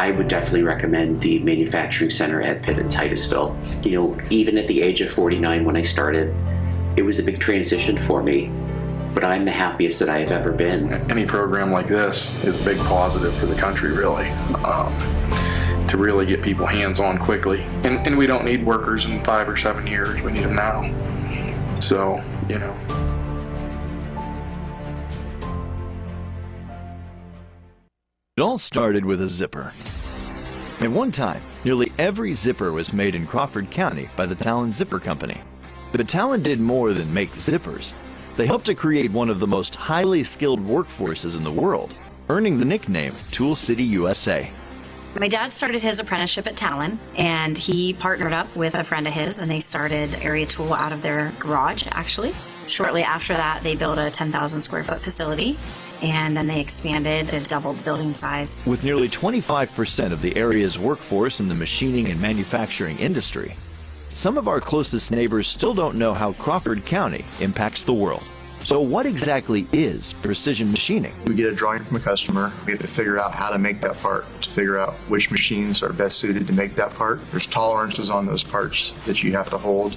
I would definitely recommend the manufacturing center at Pitt in Titusville. You know, even at the age of 49 when I started, it was a big transition for me, but I'm the happiest that I have ever been. Any program like this is a big positive for the country, really, to really get people hands-on quickly. And we don't need workers in 5 or 7 years, we need them now. So, you know. It all started with a zipper. At one time, nearly every zipper was made in Crawford County by the Talon Zipper Company. But Talon did more than make zippers. They helped to create one of the most highly skilled workforces in the world, earning the nickname Tool City, USA. My dad started his apprenticeship at Talon, and he partnered up with a friend of his, and they started Area Tool out of their garage, actually. Shortly after that, they built a 10,000 square foot facility, and then they expanded and doubled building size. With nearly 25% of the area's workforce in the machining and manufacturing industry, some of our closest neighbors still don't know how Crawford County impacts the world. So what exactly is precision machining? We get a drawing from a customer. We have to figure out how to make that part, to figure out which machines are best suited to make that part. There's tolerances on those parts that you have to hold.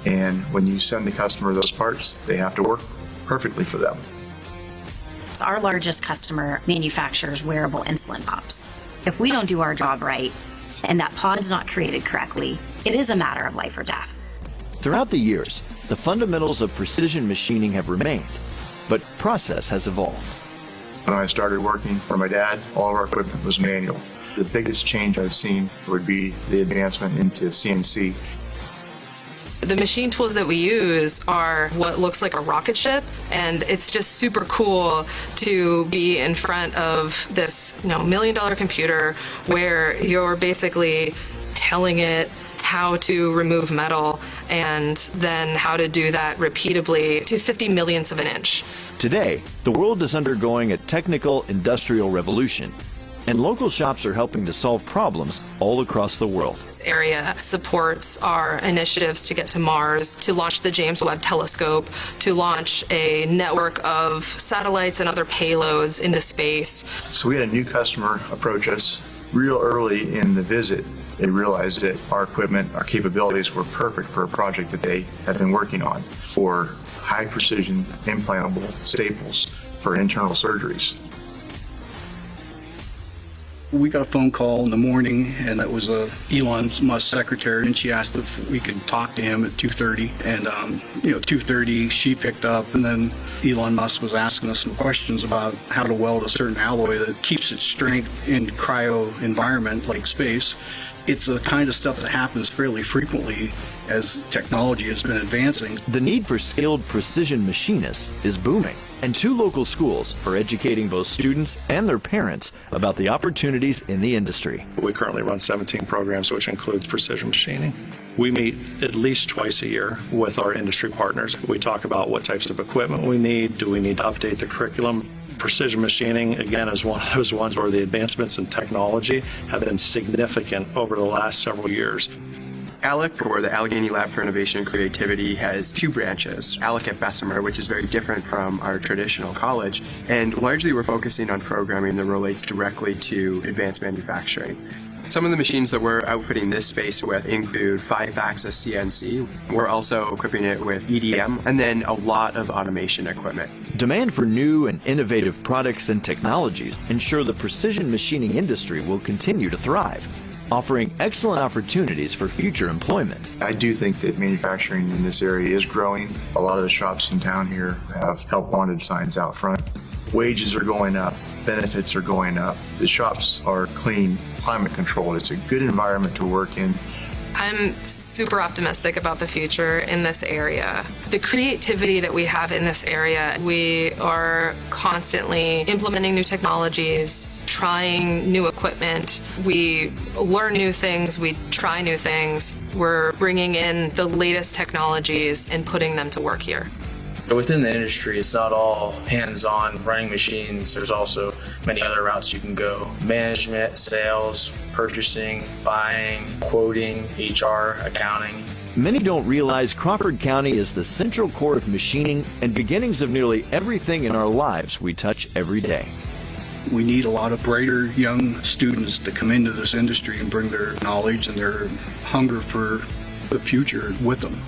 And when you send the customer those parts, they have to work perfectly for them. Our largest customer manufactures wearable insulin pops. If we don't do our job right, and that pod's not created correctly, it is a matter of life or death. Throughout the years, the fundamentals of precision machining have remained, but process has evolved. When I started working for my dad, all of our equipment was manual. The biggest change I've seen would be the advancement into CNC. The machine tools that we use are what looks like a rocket ship, and it's just super cool to be in front of this, $1 million computer where you're basically telling it how to remove metal and then how to do that repeatably to 50 millionths of an inch. Today, the world is undergoing a technical industrial revolution, and local shops are helping to solve problems all across the world. This area supports our initiatives to get to Mars, to launch the James Webb Telescope, to launch a network of satellites and other payloads into space. So we had a new customer approach us real early in the visit. They realized that our equipment, our capabilities were perfect for a project that they had been working on for high precision implantable staples for internal surgeries. We got a phone call in the morning, and it was Elon Musk's secretary, and she asked if we could talk to him at 2:30. And 2:30 she picked up, and then Elon Musk was asking us some questions about how to weld a certain alloy that keeps its strength in cryo environment like space. It's the kind of stuff that happens fairly frequently as technology has been advancing. The need for skilled precision machinists is booming, and 2 local schools are educating both students and their parents about the opportunities in the industry. We currently run 17 programs, which includes precision machining. We meet at least twice a year with our industry partners. We talk about what types of equipment we need. Do we need to update the curriculum? Precision machining, again, is one of those ones where the advancements in technology have been significant over the last several years. ALEC, or the Allegheny Lab for Innovation and Creativity, has 2 branches. ALEC at Bessemer, which is very different from our traditional college, and largely we're focusing on programming that relates directly to advanced manufacturing. Some of the machines that we're outfitting this space with include 5-axis CNC. We're also equipping it with EDM, and then a lot of automation equipment. Demand for new and innovative products and technologies ensure the precision machining industry will continue to thrive, offering excellent opportunities for future employment. I do think that manufacturing in this area is growing. A lot of the shops in town here have help wanted signs out front. Wages are going up, benefits are going up. The shops are clean, climate controlled. It's a good environment to work in. I'm super optimistic about the future in this area. The creativity that we have in this area, we are constantly implementing new technologies, trying new equipment. We learn new things, we try new things. We're bringing in the latest technologies and putting them to work here. Within the industry, it's not all hands-on running machines. There's also many other routes you can go. Management, sales, purchasing, buying, quoting, HR, accounting. Many don't realize Crawford County is the central core of machining and beginnings of nearly everything in our lives we touch every day. We need a lot of brighter young students to come into this industry and bring their knowledge and their hunger for the future with them.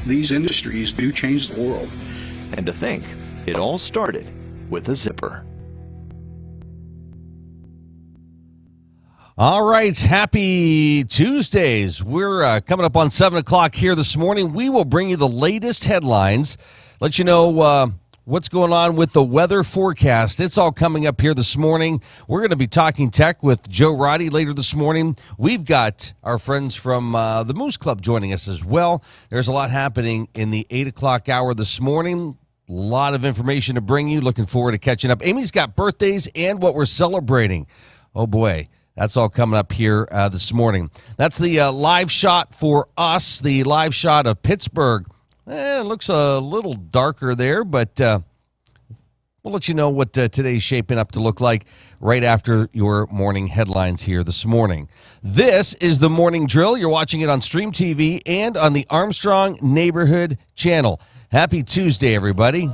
These industries do change the world. And to think, it all started with a zipper. All right, happy Tuesdays. We're coming up on 7 o'clock here this morning. We will bring you the latest headlines, let you know what's going on with the weather forecast. It's all coming up here this morning. We're going to be talking tech with Joe Roddy later this morning. We've got our friends from the Moose Club joining us as well. There's a lot happening in the 8 o'clock hour this morning. A lot of information to bring you. Looking forward to catching up. Amy's got birthdays and what we're celebrating. Oh, boy. That's all coming up here this morning. That's the live shot for us, the live shot of Pittsburgh. It looks a little darker there, but we'll let you know what today's shaping up to look like right after your morning headlines here this morning. This is the Morning Drill. You're watching it on Stream TV and on the Armstrong Neighborhood Channel. Happy Tuesday, everybody.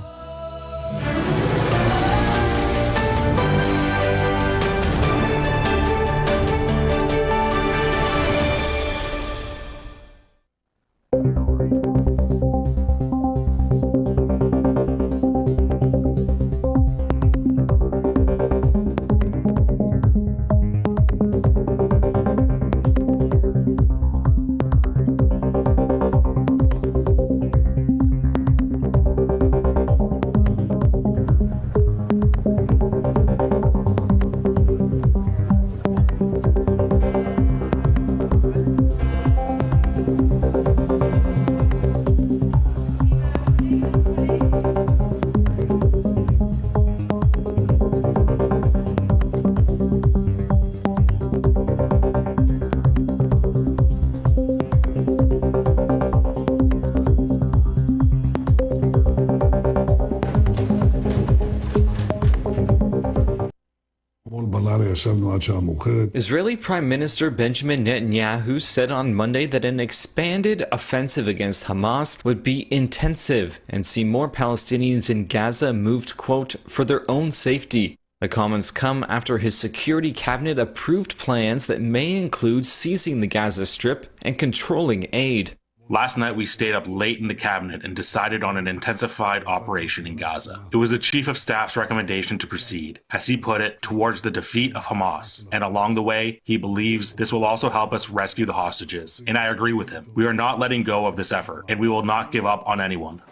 Israeli Prime Minister Benjamin Netanyahu said on Monday that an expanded offensive against Hamas would be intensive and see more Palestinians in Gaza moved, quote, for their own safety. The comments come after his security cabinet approved plans that may include seizing the Gaza Strip and controlling aid. Last night we stayed up late in the cabinet and decided on an intensified operation in Gaza. It was the Chief of Staff's recommendation to proceed, as he put it, towards the defeat of Hamas. And along the way, he believes this will also help us rescue the hostages. And I agree with him. We are not letting go of this effort, and we will not give up on anyone.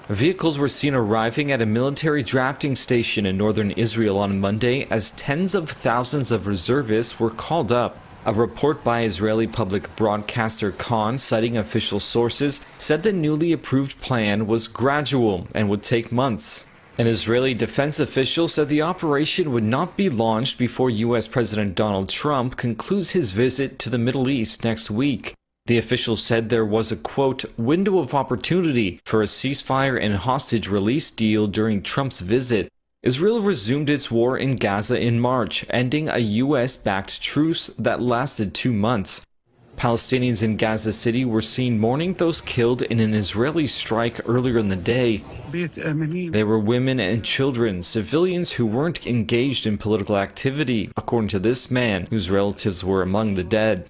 Vehicles were seen arriving at a military drafting station in northern Israel on Monday as tens of thousands of reservists were called up. A report by Israeli public broadcaster Khan, citing official sources, said the newly approved plan was gradual and would take months. An Israeli defense official said the operation would not be launched before U.S. President Donald Trump concludes his visit to the Middle East next week. The official said there was a, quote, window of opportunity for a ceasefire and hostage release deal during Trump's visit. Israel resumed its war in Gaza in March, ending a U.S.-backed truce that lasted 2 months. Palestinians in Gaza City were seen mourning those killed in an Israeli strike earlier in the day. They were women and children, civilians who weren't engaged in political activity, according to this man, whose relatives were among the dead.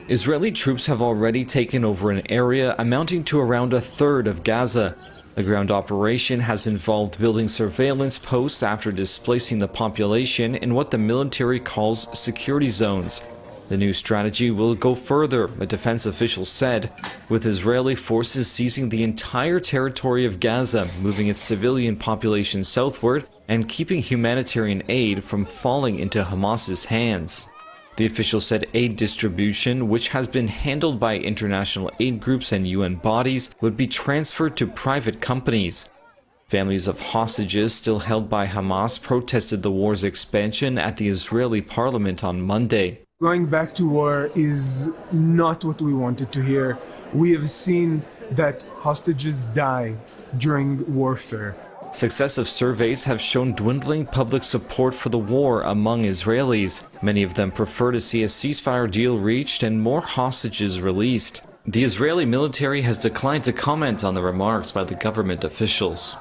Israeli troops have already taken over an area amounting to around a third of Gaza. The ground operation has involved building surveillance posts after displacing the population in what the military calls security zones. The new strategy will go further, a defense official said, with Israeli forces seizing the entire territory of Gaza, moving its civilian population southward, and keeping humanitarian aid from falling into Hamas's hands. The official said aid distribution, which has been handled by international aid groups and UN bodies, would be transferred to private companies. Families of hostages still held by Hamas protested the war's expansion at the Israeli parliament on Monday. Going back to war is not what we wanted to hear. We have seen that hostages die during warfare. Successive surveys have shown dwindling public support for the war among Israelis. Many of them prefer to see a ceasefire deal reached and more hostages released. The Israeli military has declined to comment on the remarks by the government officials.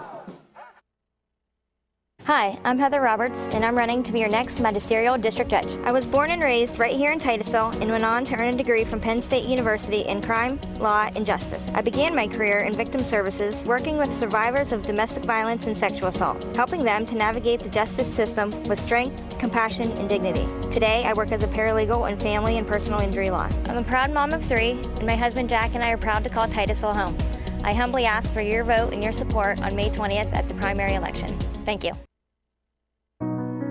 Hi, I'm Heather Roberts, and I'm running to be your next magisterial district judge. I was born and raised right here in Titusville and went on to earn a degree from Penn State University in crime, law, and justice. I began my career in victim services, working with survivors of domestic violence and sexual assault, helping them to navigate the justice system with strength, compassion, and dignity. Today, I work as a paralegal in family and personal injury law. I'm a proud mom of 3, and my husband Jack and I are proud to call Titusville home. I humbly ask for your vote and your support on May 20th at the primary election. Thank you.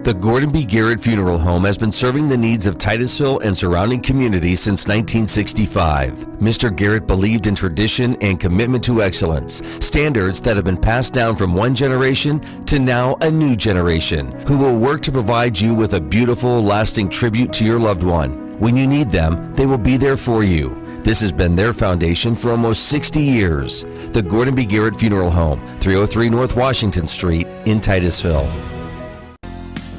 The Gordon B. Garrett Funeral Home has been serving the needs of Titusville and surrounding communities since 1965. Mr. Garrett believed in tradition and commitment to excellence, standards that have been passed down from one generation to now a new generation, who will work to provide you with a beautiful, lasting tribute to your loved one. When you need them, they will be there for you. This has been their foundation for almost 60 years. The Gordon B. Garrett Funeral Home, 303 North Washington Street in Titusville.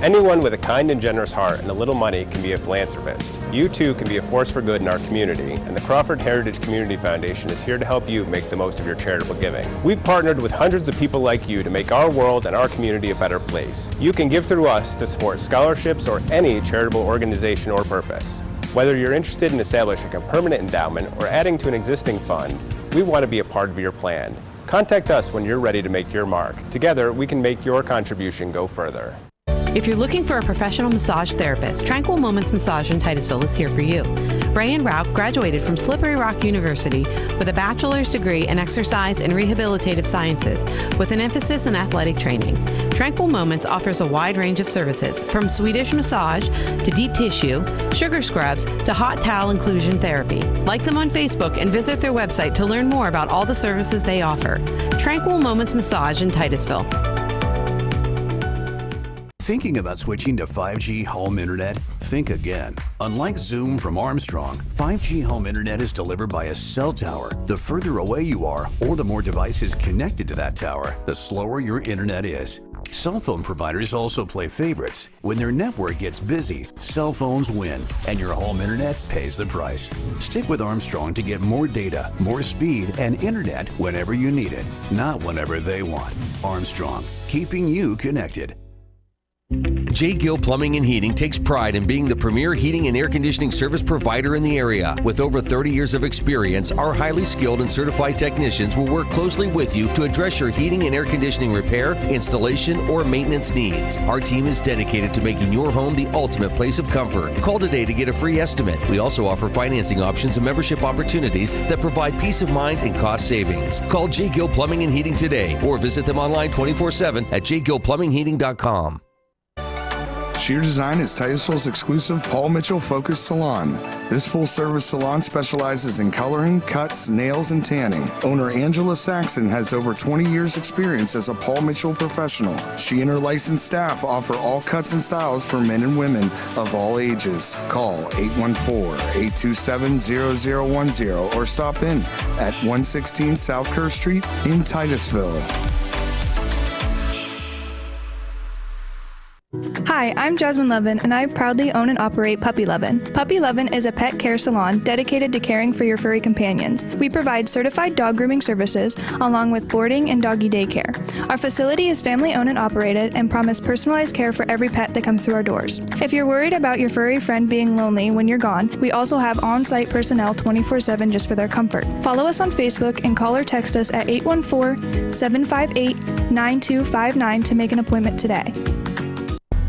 Anyone with a kind and generous heart and a little money can be a philanthropist. You too can be a force for good in our community, and the Crawford Heritage Community Foundation is here to help you make the most of your charitable giving. We've partnered with hundreds of people like you to make our world and our community a better place. You can give through us to support scholarships or any charitable organization or purpose. Whether you're interested in establishing a permanent endowment or adding to an existing fund, we want to be a part of your plan. Contact us when you're ready to make your mark. Together, we can make your contribution go further. If you're looking for a professional massage therapist, Tranquil Moments Massage in Titusville is here for you. Ray and Rauch graduated from Slippery Rock University with a bachelor's degree in exercise and rehabilitative sciences with an emphasis in athletic training. Tranquil Moments offers a wide range of services, from Swedish massage to deep tissue, sugar scrubs to hot towel inclusion therapy. Like them on Facebook and visit their website to learn more about all the services they offer. Tranquil Moments Massage in Titusville. Thinking about switching to 5G home internet? Think again. Unlike Zoom from Armstrong, 5G home internet is delivered by a cell tower. The further away you are, or the more devices connected to that tower, the slower your internet is. Cell phone providers also play favorites. When their network gets busy, cell phones win, and your home internet pays the price. Stick with Armstrong to get more data, more speed, and internet whenever you need it, not whenever they want. Armstrong, keeping you connected. J. Gill Plumbing and Heating takes pride in being the premier heating and air conditioning service provider in the area. With over 30 years of experience, our highly skilled and certified technicians will work closely with you to address your heating and air conditioning repair, installation, or maintenance needs. Our team is dedicated to making your home the ultimate place of comfort. Call today to get a free estimate. We also offer financing options and membership opportunities that provide peace of mind and cost savings. Call J. Gill Plumbing and Heating today or visit them online 24/7 at jgillplumbingheating.com. Sheer Design is Titusville's exclusive Paul Mitchell focused salon. This full-service salon specializes in coloring, cuts, nails, and tanning. Owner Angela Saxon has over 20 years experience as a Paul Mitchell professional. She and her licensed staff offer all cuts and styles for men and women of all ages. Call 814-827-0010 or stop in at 116 South Kerr Street in Titusville. Hi, I'm Jasmine Levin, and I proudly own and operate Puppy Lovin'. Puppy Lovin' is a pet care salon dedicated to caring for your furry companions. We provide certified dog grooming services along with boarding and doggy daycare. Our facility is family-owned and operated and promise personalized care for every pet that comes through our doors. If you're worried about your furry friend being lonely when you're gone, we also have on-site personnel 24/7 just for their comfort. Follow us on Facebook and call or text us at 814-758-9259 to make an appointment today.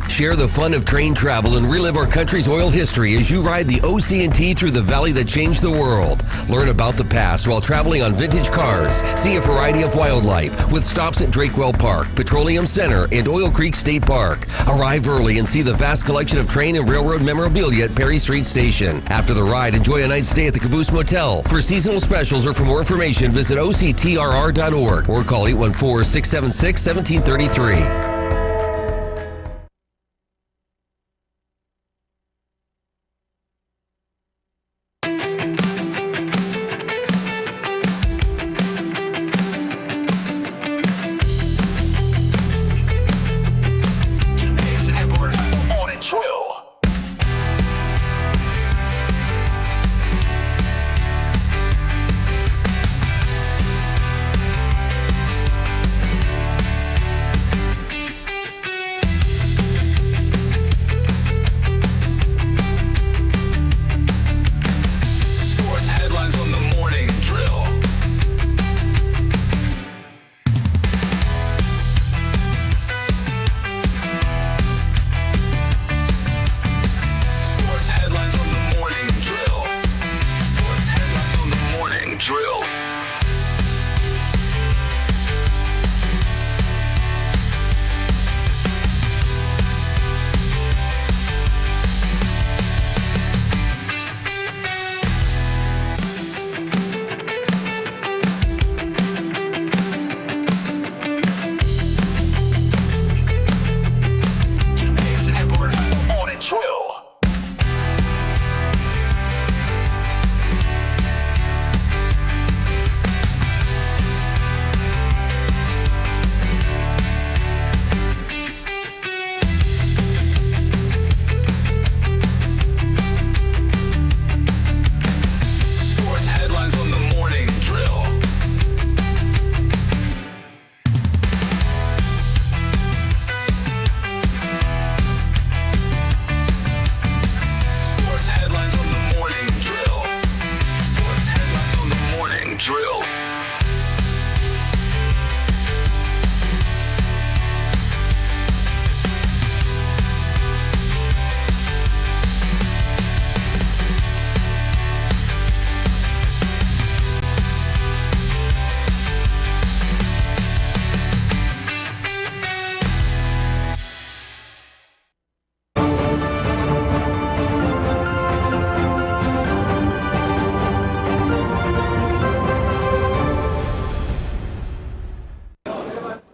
Share the fun of train travel and relive our country's oil history as you ride the OC&T through the valley that changed the world. Learn about the past while traveling on vintage cars. See a variety of wildlife with stops at Drakewell Park, Petroleum Center, and Oil Creek State Park. Arrive early and see the vast collection of train and railroad memorabilia at Perry Street Station. After the ride, enjoy a night stay at the Caboose Motel. For seasonal specials or for more information, visit octrr.org or call 814-676-1733.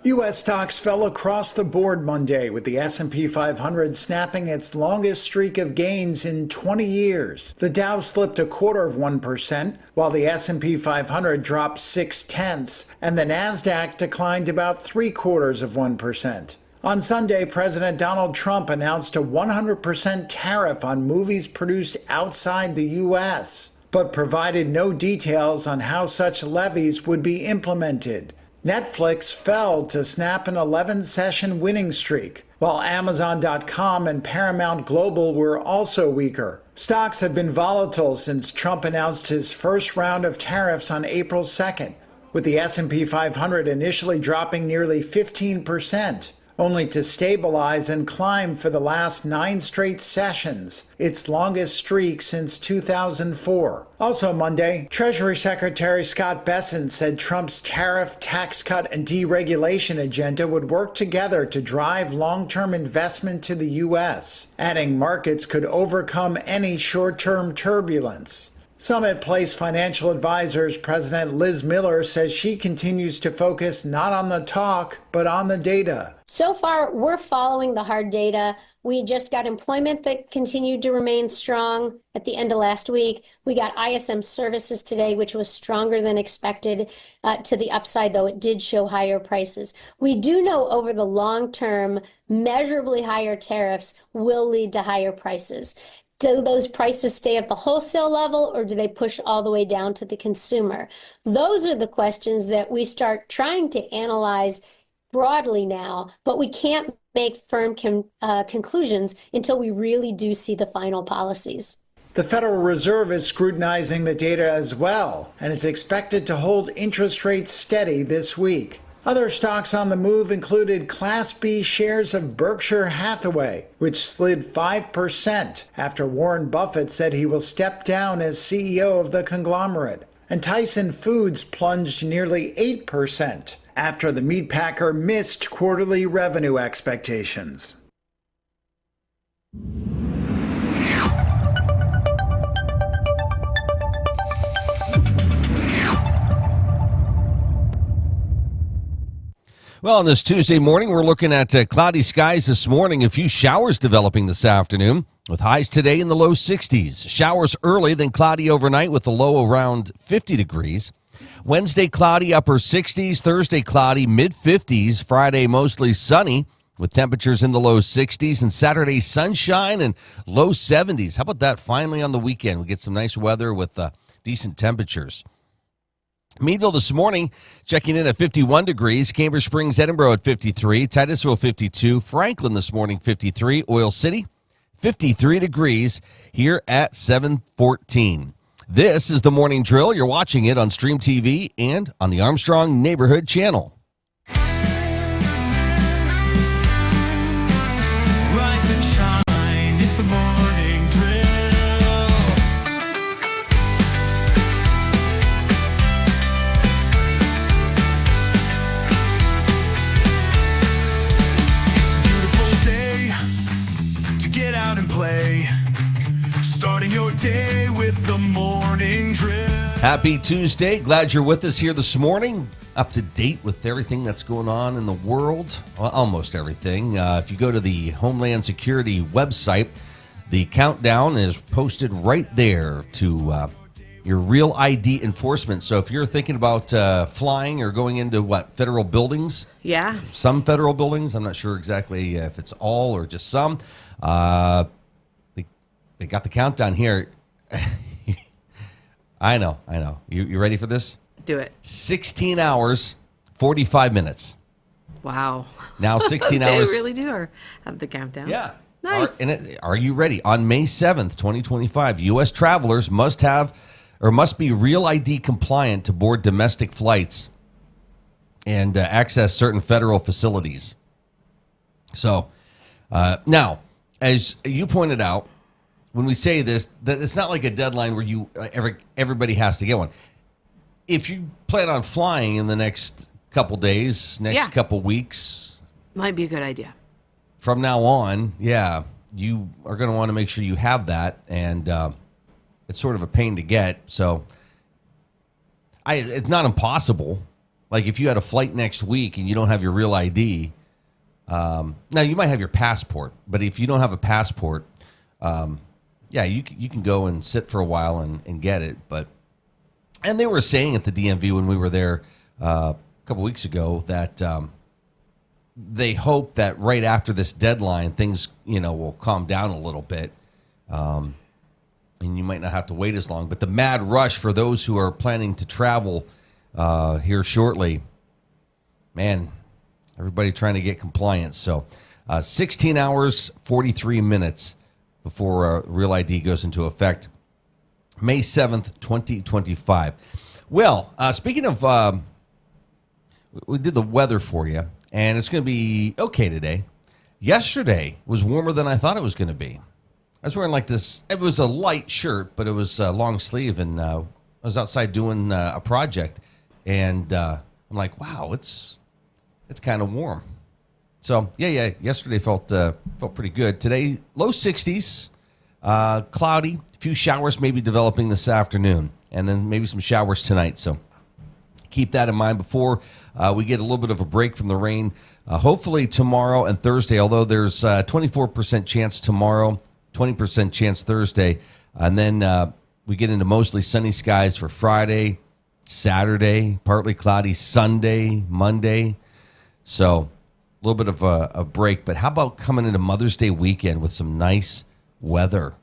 U.S. stocks fell across the board Monday, with the S&P 500 snapping its longest streak of gains in 20 years. The Dow slipped 0.25%, while the S&P 500 dropped 0.6, and the Nasdaq declined about 0.75%. On Sunday, President Donald Trump announced a 100% tariff on movies produced outside the U.S., but provided no details on how such levies would be implemented. Netflix fell to snap an 11-session winning streak, while Amazon.com and Paramount Global were also weaker. Stocks have been volatile since Trump announced his first round of tariffs on April 2nd, with the S&P 500 initially dropping nearly 15%, only to stabilize and climb for the last 9 straight sessions, its longest streak since 2004. Also Monday, Treasury Secretary Scott Bessent said Trump's tariff, tax cut, and deregulation agenda would work together to drive long-term investment to the U.S., adding markets could overcome any short-term turbulence. Summit Place Financial Advisors President Liz Miller says she continues to focus not on the talk, but on the data. So far, we're following the hard data. We just got employment that continued to remain strong at the end of last week. We got ISM services today, which was stronger than expected to the upside, though it did show higher prices. We do know over the long term, measurably higher tariffs will lead to higher prices. Do those prices stay at the wholesale level, or do they push all the way down to the consumer? Those are the questions that we start trying to analyze broadly now, but we can't make firm conclusions until we really do see the final policies. The Federal Reserve is scrutinizing the data as well and is expected to hold interest rates steady this week. Other stocks on the move included Class B shares of Berkshire Hathaway, which slid 5% after Warren Buffett said he will step down as CEO of the conglomerate. And Tyson Foods plunged nearly 8% after the meatpacker missed quarterly revenue expectations. Well, on this Tuesday morning, we're looking at cloudy skies this morning, a few showers developing this afternoon, with highs today in the low 60s. Showers early, then cloudy overnight with a low around 50 degrees. Wednesday, cloudy, upper 60s. Thursday, cloudy, mid-50s. Friday, mostly sunny with temperatures in the low 60s. And Saturday, sunshine and low 70s. How about that finally on the weekend? We get some nice weather with decent temperatures. Meadville this morning checking in at 51 degrees. Cambridge Springs, Edinburgh at 53. Titusville 52. Franklin this morning 53. Oil City 53 degrees here at 7:14. This is the Morning Drill. You're watching it on Stream TV and on the Armstrong Neighborhood Channel. Rise and shine, it's the Morning Drill. It's a beautiful day to get out and play. Starting your day with the Morning Drill. Happy Tuesday. Glad you're with us here this morning. Up to date with everything that's going on in the world. Well, almost everything. If you go to the Homeland Security website, the countdown is posted right there to your real ID enforcement. So if you're thinking about flying or going into federal buildings? Yeah. Some federal buildings. I'm not sure exactly if it's all or just some. They got the countdown here. I know. You ready for this? Do it. 16 hours, 45 minutes. Wow. Now 16 they hours. They really do have the countdown. Yeah. Nice. Are you ready? On May 7th, 2025, U.S. travelers must be Real ID compliant to board domestic flights and access certain federal facilities. So now, as you pointed out, when we say this, that it's not like a deadline where everybody has to get one. If you plan on flying in the next couple days, couple weeks, might be a good idea. From now on, you are going to want to make sure you have that, and it's sort of a pain to get. So, it's not impossible. Like if you had a flight next week and you don't have your real ID, now you might have your passport, but if you don't have a passport, you can go and sit for a while and get it. And they were saying at the DMV when we were there a couple weeks ago that they hope that right after this deadline, things will calm down a little bit, and you might not have to wait as long. But the mad rush for those who are planning to travel here shortly, man, everybody trying to get compliance. So 16 hours, 43 minutes before Real ID goes into effect, May 7th, 2025. Well, speaking of, we did the weather for you, and it's going to be okay today. Yesterday was warmer than I thought it was going to be. I was wearing like this, it was a light shirt, but it was long sleeve, and I was outside doing a project, and I'm like, wow, it's kind of warm. So, yesterday felt pretty good. Today, low 60s, cloudy, a few showers maybe developing this afternoon, and then maybe some showers tonight. So keep that in mind before we get a little bit of a break from the rain. Hopefully tomorrow and Thursday, although there's 24% chance tomorrow, 20% chance Thursday, and then we get into mostly sunny skies for Friday, Saturday, partly cloudy Sunday, Monday. So a little bit of a break, but how about coming into Mother's Day weekend with some nice weather?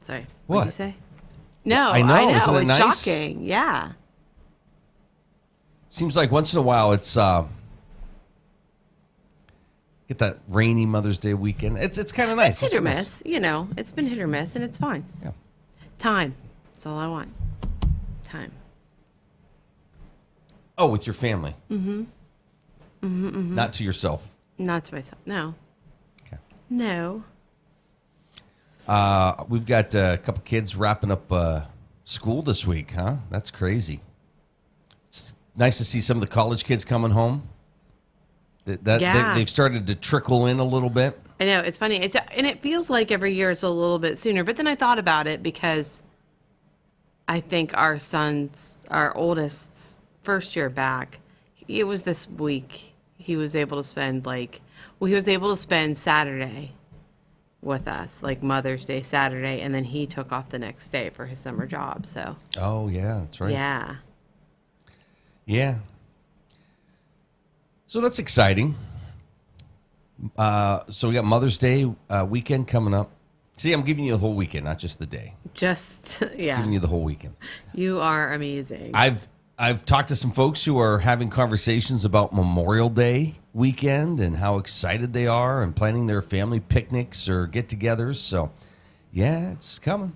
Sorry. What What'd you say? No, I know. I know. Isn't it It's nice? shocking. Yeah. Seems like once in a while it's get that rainy Mother's Day weekend. It's kind of nice. It's hit or nice. miss. It's been hit or miss, and it's fine. Yeah. Time. That's all I want. Time. Oh, with your family. Mm-hmm. Mm-hmm, mm-hmm. Not to yourself. Not to myself. No. Okay. No. We've got a couple kids wrapping up school this week, huh? That's crazy. It's nice to see some of the college kids coming home. They've started to trickle in a little bit. I know. It's funny. And it feels like every year it's a little bit sooner. But then I thought about it because I think our oldest's first year back, it was this week. He was able to spend Saturday with us, like Mother's Day Saturday, and then he took off the next day for his summer job. So. Oh yeah, that's right. Yeah. Yeah. So that's exciting. So we got Mother's Day weekend coming up. See, I'm giving you the whole weekend, not just the day. Giving you the whole weekend. You are amazing. I've talked to some folks who are having conversations about Memorial Day weekend and how excited they are and planning their family picnics or get-togethers. So, yeah, it's coming.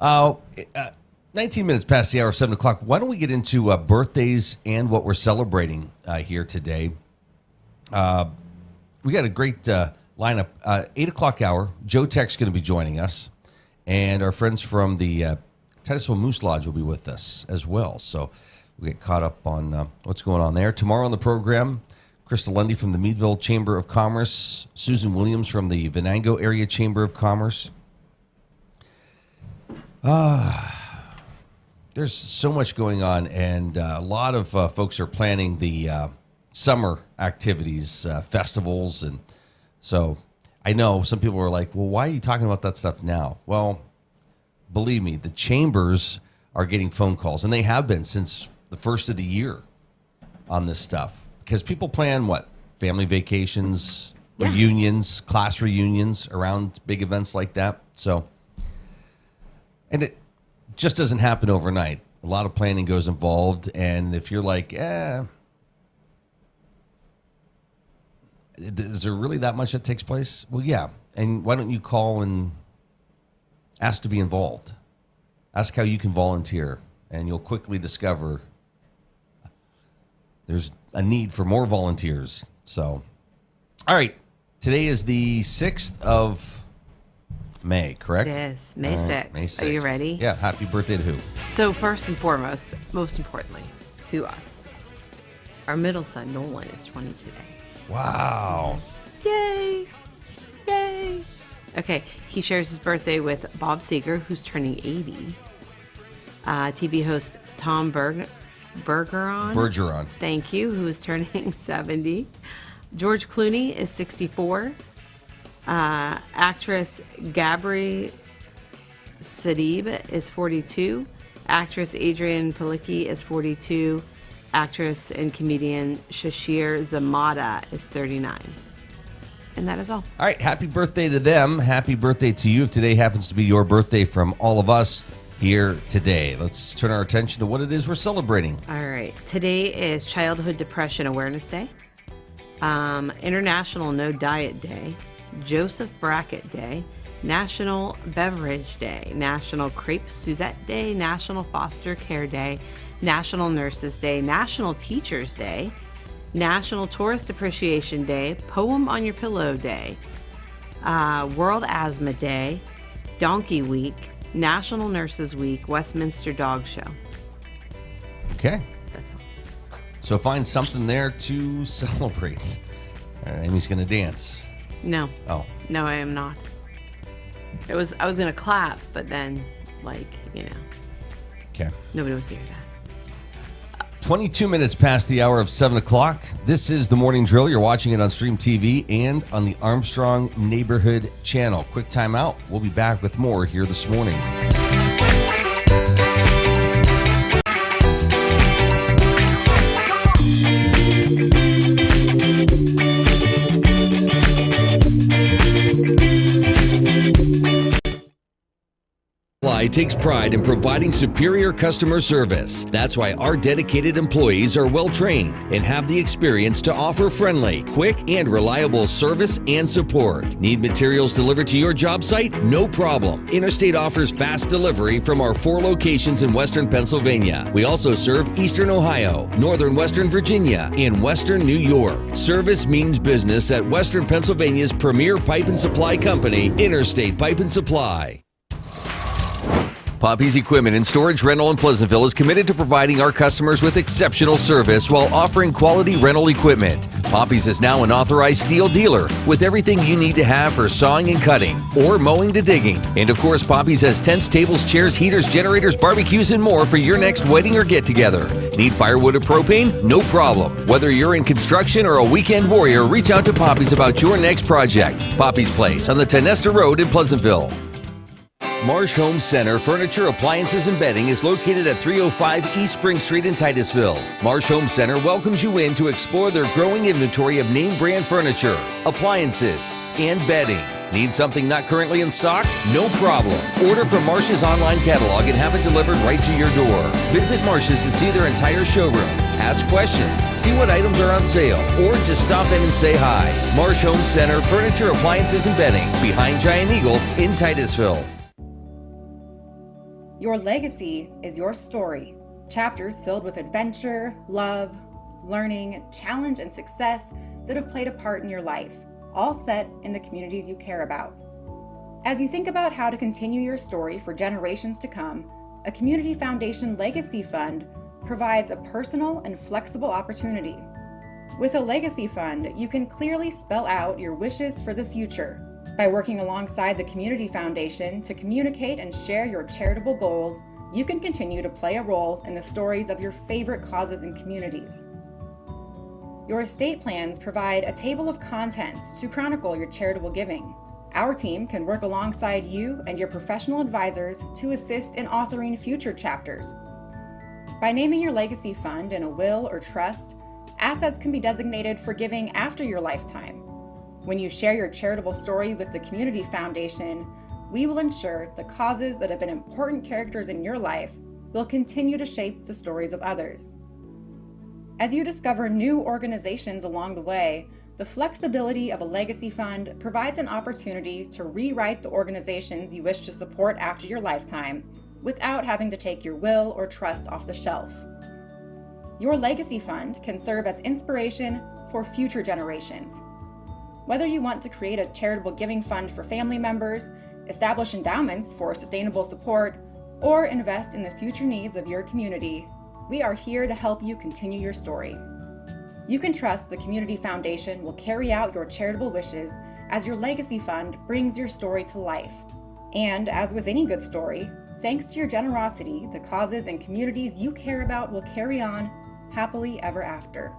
19 minutes past the hour of 7 o'clock. Why don't we get into birthdays and what we're celebrating here today? We got a great lineup. 8 o'clock hour, Joe Tech's going to be joining us. And our friends from the Titusville Moose Lodge will be with us as well. So we'll get caught up on what's going on there. Tomorrow on the program, Krista Lundy from the Meadville Chamber of Commerce, Susan Williams from the Venango Area Chamber of Commerce. There's so much going on, and a lot of folks are planning the summer activities, festivals, and so I know some people are like, well, why are you talking about that stuff now? Well, believe me, the chambers are getting phone calls, and they have been since the first of the year on this stuff, because people plan family vacations, reunions, class reunions around big events like that. So, and it just doesn't happen overnight. A lot of planning goes involved, and if you're like, is there really that much that takes place? Well, yeah. And why don't you call and ask to be involved? Ask how you can volunteer, and you'll quickly discover there's a need for more volunteers. So, all right. Today is the 6th of May, correct? It is. May 6th. May 6th. Are you ready? Yeah. Happy birthday to who? So first and foremost, most importantly, to us, our middle son, Nolan, is 20 today. Wow. Yay. Yay. Okay. He shares his birthday with Bob Seger, who's turning 80. TV host Tom Bergeron. Thank you, who is turning 70. George Clooney is 64. Actress Gabri Sidibe is 42. Actress Adrienne Palicki is 42. Actress and comedian Shashir Zamata is 39. And that is all. All right, happy birthday to them. Happy birthday to you if today happens to be your birthday from all of us here today. Let's turn our attention to what it is we're celebrating. All right. Today is Childhood Depression Awareness Day, International No Diet Day, Joseph Brackett Day, National Beverage Day, National Crepe Suzette Day, National Foster Care Day, National Nurses Day, National Teachers Day, National Tourist Appreciation Day, Poem on Your Pillow Day, World Asthma Day, Donkey Week, National Nurses Week, Westminster Dog Show. Okay. That's all. So find something there to celebrate. Amy's going to dance. No. Oh. No, I am not. I was going to clap, but then, Okay. Nobody wants to hear that. 22 minutes past the hour of 7 o'clock. This is the Morning Drill. You're watching it on Stream TV and on the Armstrong Neighborhood Channel. Quick time out. We'll be back with more here this morning. Takes pride in providing superior customer service. That's why our dedicated employees are well trained and have the experience to offer friendly, quick, and reliable service and support. Need materials delivered to your job site? No problem. Interstate offers fast delivery from our 4 locations in Western Pennsylvania. We also serve Eastern Ohio, Northern Western Virginia, and Western New York. Service means business at Western Pennsylvania's premier pipe and supply company, Interstate Pipe and Supply. Poppy's Equipment and Storage Rental in Pleasantville is committed to providing our customers with exceptional service while offering quality rental equipment. Poppy's is now an authorized steel dealer with everything you need to have for sawing and cutting or mowing to digging. And of course, Poppy's has tents, tables, chairs, heaters, generators, barbecues, and more for your next wedding or get-together. Need firewood or propane? No problem. Whether you're in construction or a weekend warrior, reach out to Poppy's about your next project. Poppy's Place on the Tenesta Road in Pleasantville. Marsh Home Center Furniture, Appliances, and Bedding is located at 305 East Spring Street in Titusville. Marsh Home Center welcomes you in to explore their growing inventory of name brand furniture, appliances, and bedding. Need something not currently in stock? No problem. Order from Marsh's online catalog and have it delivered right to your door. Visit Marsh's to see their entire showroom. Ask questions, see what items are on sale, or just stop in and say hi. Marsh Home Center Furniture, Appliances, and Bedding, behind Giant Eagle in Titusville. Your legacy is your story. Chapters filled with adventure, love, learning, challenge, and success that have played a part in your life, all set in the communities you care about. As you think about how to continue your story for generations to come, a Community Foundation Legacy Fund provides a personal and flexible opportunity. With a Legacy Fund, you can clearly spell out your wishes for the future by working alongside the Community Foundation to communicate and share your charitable goals. You can continue to play a role in the stories of your favorite causes and communities. Your estate plans provide a table of contents to chronicle your charitable giving. Our team can work alongside you and your professional advisors to assist in authoring future chapters. By naming your legacy fund in a will or trust, assets can be designated for giving after your lifetime. When you share your charitable story with the Community Foundation, we will ensure the causes that have been important characters in your life will continue to shape the stories of others. As you discover new organizations along the way, the flexibility of a legacy fund provides an opportunity to rewrite the organizations you wish to support after your lifetime without having to take your will or trust off the shelf. Your legacy fund can serve as inspiration for future generations. Whether you want to create a charitable giving fund for family members, establish endowments for sustainable support, or invest in the future needs of your community, we are here to help you continue your story. You can trust the Community Foundation will carry out your charitable wishes as your legacy fund brings your story to life. And as with any good story, Thanks to your generosity, the causes and communities you care about will carry on happily ever after.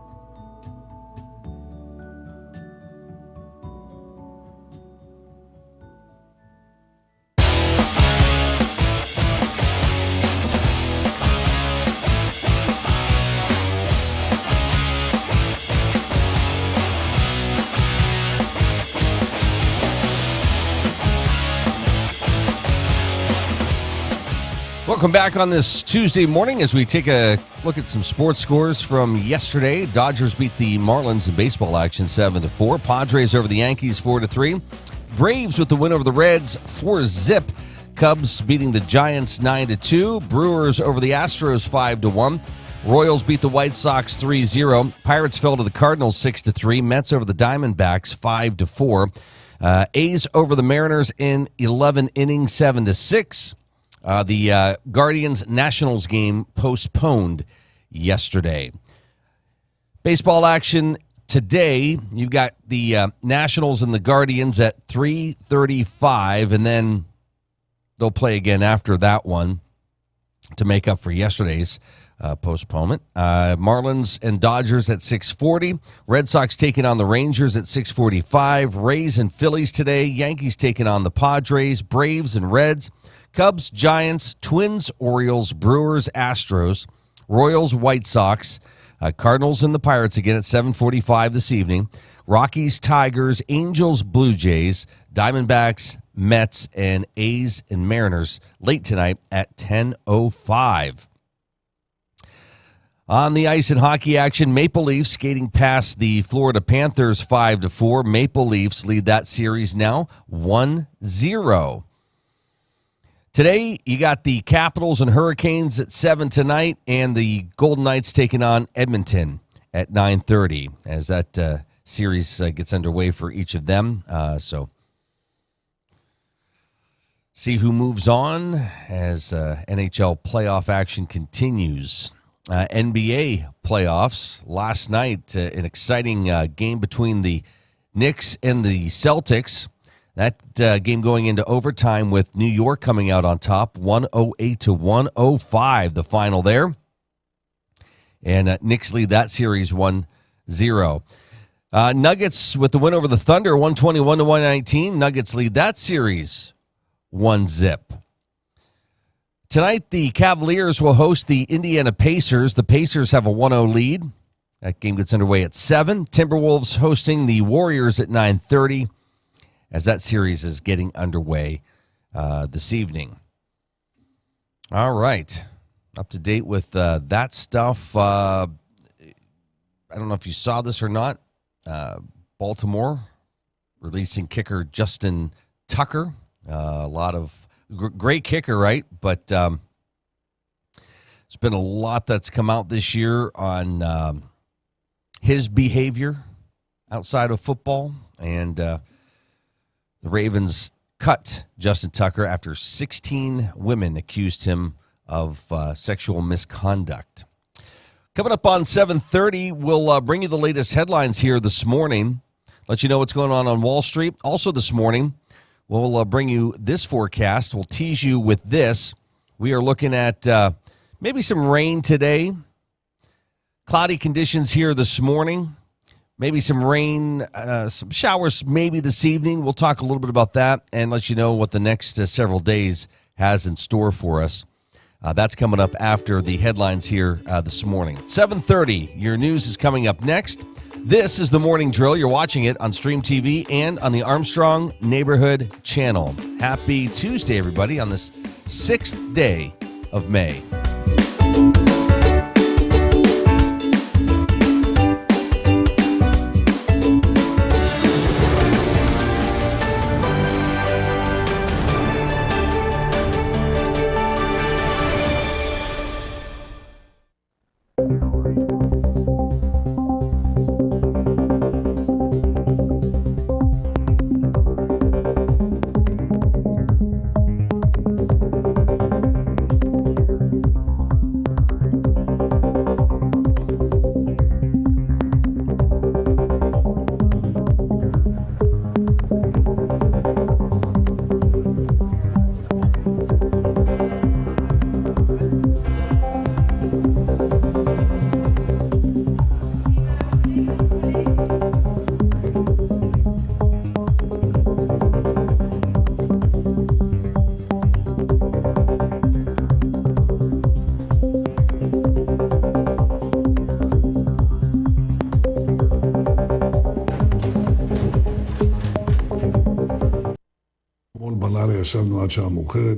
Welcome back on this Tuesday morning as we take a look at some sports scores from yesterday. Dodgers beat the Marlins in baseball action 7-4. Padres over the Yankees 4-3. Braves with the win over the Reds 4-0. Cubs beating the Giants 9-2. Brewers over the Astros 5-1. Royals beat the White Sox 3-0. Pirates fell to the Cardinals 6-3. Mets over the Diamondbacks 5-4. A's over the Mariners in 11 innings 7-6. The Guardians-Nationals game postponed yesterday. Baseball action today, you've got the Nationals and the Guardians at 3:35, and then they'll play again after that one to make up for yesterday's postponement. Marlins and Dodgers at 6:40. Red Sox taking on the Rangers at 6:45. Rays and Phillies today. Yankees taking on the Padres. Braves and Reds. Cubs, Giants, Twins, Orioles, Brewers, Astros, Royals, White Sox, Cardinals and the Pirates again at 7:45 this evening. Rockies, Tigers, Angels, Blue Jays, Diamondbacks, Mets, and A's and Mariners late tonight at 10:05. On the ice in hockey action, Maple Leafs skating past the Florida Panthers 5-4. Maple Leafs lead that series now 1-0. Today, you got the Capitals and Hurricanes at 7 tonight, and the Golden Knights taking on Edmonton at 9:30 as that series gets underway for each of them. So see who moves on as NHL playoff action continues. NBA playoffs. Last night, an exciting game between the Knicks and the Celtics. That game going into overtime with New York coming out on top, 108-105, the final there. And Knicks lead that series 1-0. Nuggets with the win over the Thunder, 121-119. Nuggets lead that series 1-0. Tonight, the Cavaliers will host the Indiana Pacers. The Pacers have a 1-0 lead. That game gets underway at 7. Timberwolves hosting the Warriors at 9:30. As that series is getting underway this evening. All right. Up to date with that stuff. I don't know if you saw this or not. Baltimore releasing kicker Justin Tucker. A lot of great kicker, right? But there's been a lot that's come out this year on his behavior outside of football. And the Ravens cut Justin Tucker after 16 women accused him of sexual misconduct. Coming up on 7:30, we'll bring you the latest headlines here this morning. Let you know what's going on Wall Street. Also this morning, we'll bring you this forecast. We'll tease you with this. We are looking at maybe some rain today. Cloudy conditions here this morning. Maybe some rain, some showers maybe this evening. We'll talk a little bit about that and let you know what the next several days has in store for us. That's coming up after the headlines here this morning. 7:30, your news is coming up next. This is the Morning Drill. You're watching it on Stream TV and on the Armstrong Neighborhood Channel. Happy Tuesday, everybody, on this 6th day of May.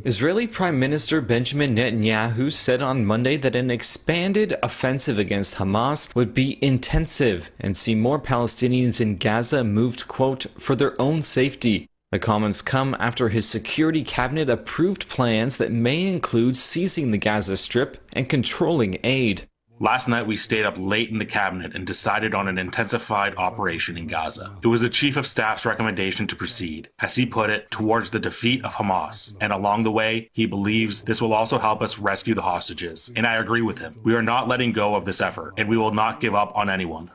Israeli Prime Minister Benjamin Netanyahu said on Monday that an expanded offensive against Hamas would be intensive and see more Palestinians in Gaza moved, quote, for their own safety. The comments come after his security cabinet approved plans that may include seizing the Gaza Strip and controlling aid. Last night, we stayed up late in the cabinet and decided on an intensified operation in Gaza. It was the Chief of Staff's recommendation to proceed, as he put it, towards the defeat of Hamas. And along the way, he believes this will also help us rescue the hostages. And I agree with him. We are not letting go of this effort, and we will not give up on anyone.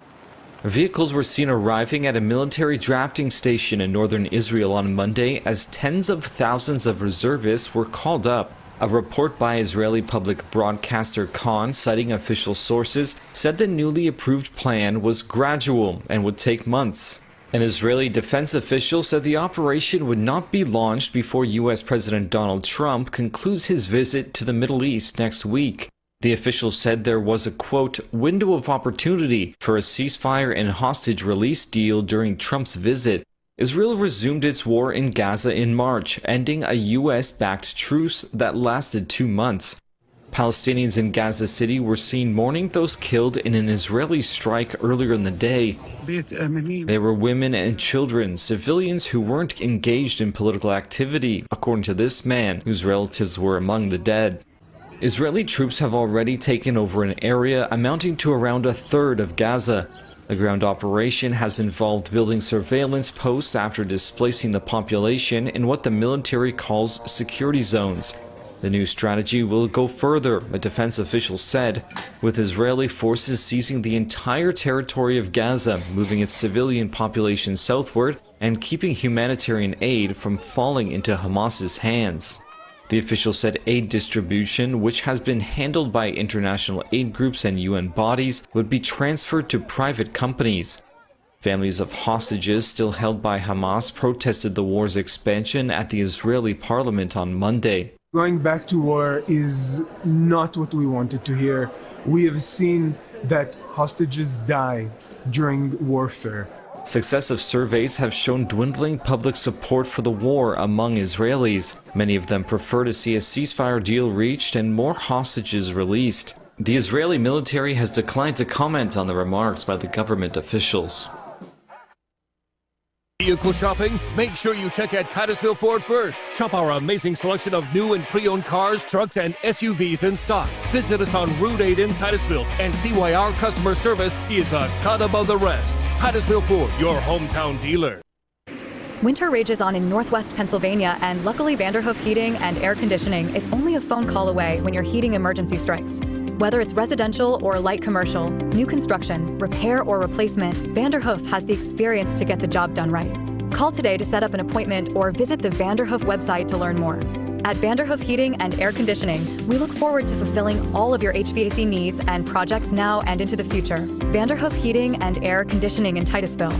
Vehicles were seen arriving at a military drafting station in northern Israel on Monday as tens of thousands of reservists were called up. A report by Israeli public broadcaster Khan, citing official sources, said the newly approved plan was gradual and would take months. An Israeli defense official said the operation would not be launched before U.S. President Donald Trump concludes his visit to the Middle East next week. The official said there was a, quote, window of opportunity for a ceasefire and hostage release deal during Trump's visit. Israel resumed its war in Gaza in March, ending a U.S.-backed truce that lasted 2 months. Palestinians in Gaza City were seen mourning those killed in an Israeli strike earlier in the day. There were women and children, civilians who weren't engaged in political activity, according to this man, whose relatives were among the dead. Israeli troops have already taken over an area amounting to around a third of Gaza. The ground operation has involved building surveillance posts after displacing the population in what the military calls security zones. The new strategy will go further, a defense official said, with Israeli forces seizing the entire territory of Gaza, moving its civilian population southward, and keeping humanitarian aid from falling into Hamas's hands. The official said aid distribution, which has been handled by international aid groups and UN bodies, would be transferred to private companies. Families of hostages still held by Hamas protested the war's expansion at the Israeli parliament on Monday. Going back to war is not what we wanted to hear. We have seen that hostages die during warfare. Successive surveys have shown dwindling public support for the war among Israelis. Many of them prefer to see a ceasefire deal reached and more hostages released. The Israeli military has declined to comment on the remarks by the government officials. Vehicle shopping? Make sure you check out Titusville Ford first. Shop our amazing selection of new and pre-owned cars, trucks, and SUVs in stock. Visit us on Route 8 in Titusville and see why our customer service is a cut above the rest. Titusville Ford, your hometown dealer. Winter rages on in northwest Pennsylvania, and luckily Vanderhoof Heating and Air Conditioning is only a phone call away when your heating emergency strikes. Whether it's residential or light commercial, new construction, repair or replacement, Vanderhoof has the experience to get the job done right. Call today to set up an appointment or visit the Vanderhoof website to learn more. At Vanderhoof Heating and Air Conditioning, we look forward to fulfilling all of your HVAC needs and projects now and into the future. Vanderhoof Heating and Air Conditioning in Titusville.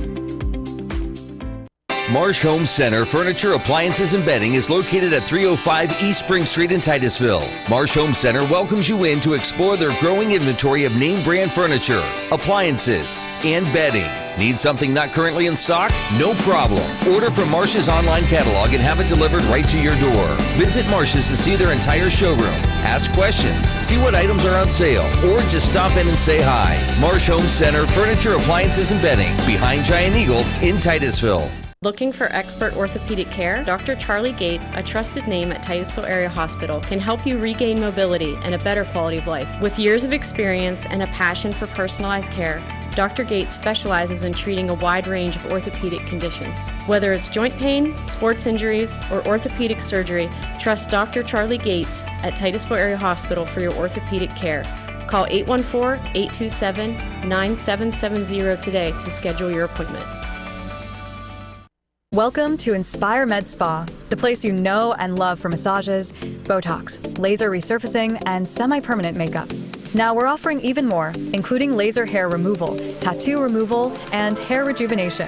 Marsh Home Center Furniture, Appliances, and Bedding is located at 305 East Spring Street in Titusville. Marsh Home Center welcomes you in to explore their growing inventory of name brand furniture, appliances, and bedding. Need something not currently in stock? No problem. Order from Marsh's online catalog and have it delivered right to your door. Visit Marsh's to see their entire showroom. Ask questions, see what items are on sale, or just stop in and say hi. Marsh Home Center Furniture, Appliances, and Bedding, behind Giant Eagle in Titusville. Looking for expert orthopedic care? Dr. Charlie Gates, a trusted name at Titusville Area Hospital, can help you regain mobility and a better quality of life. With years of experience and a passion for personalized care, Dr. Gates specializes in treating a wide range of orthopedic conditions. Whether it's joint pain, sports injuries, or orthopedic surgery, trust Dr. Charlie Gates at Titusville Area Hospital for your orthopedic care. Call 814-827-9770 today to schedule your appointment. Welcome to Inspire Med Spa, the place you know and love for massages, Botox, laser resurfacing, and semi-permanent makeup. Now we're offering even more, including laser hair removal, tattoo removal, and hair rejuvenation.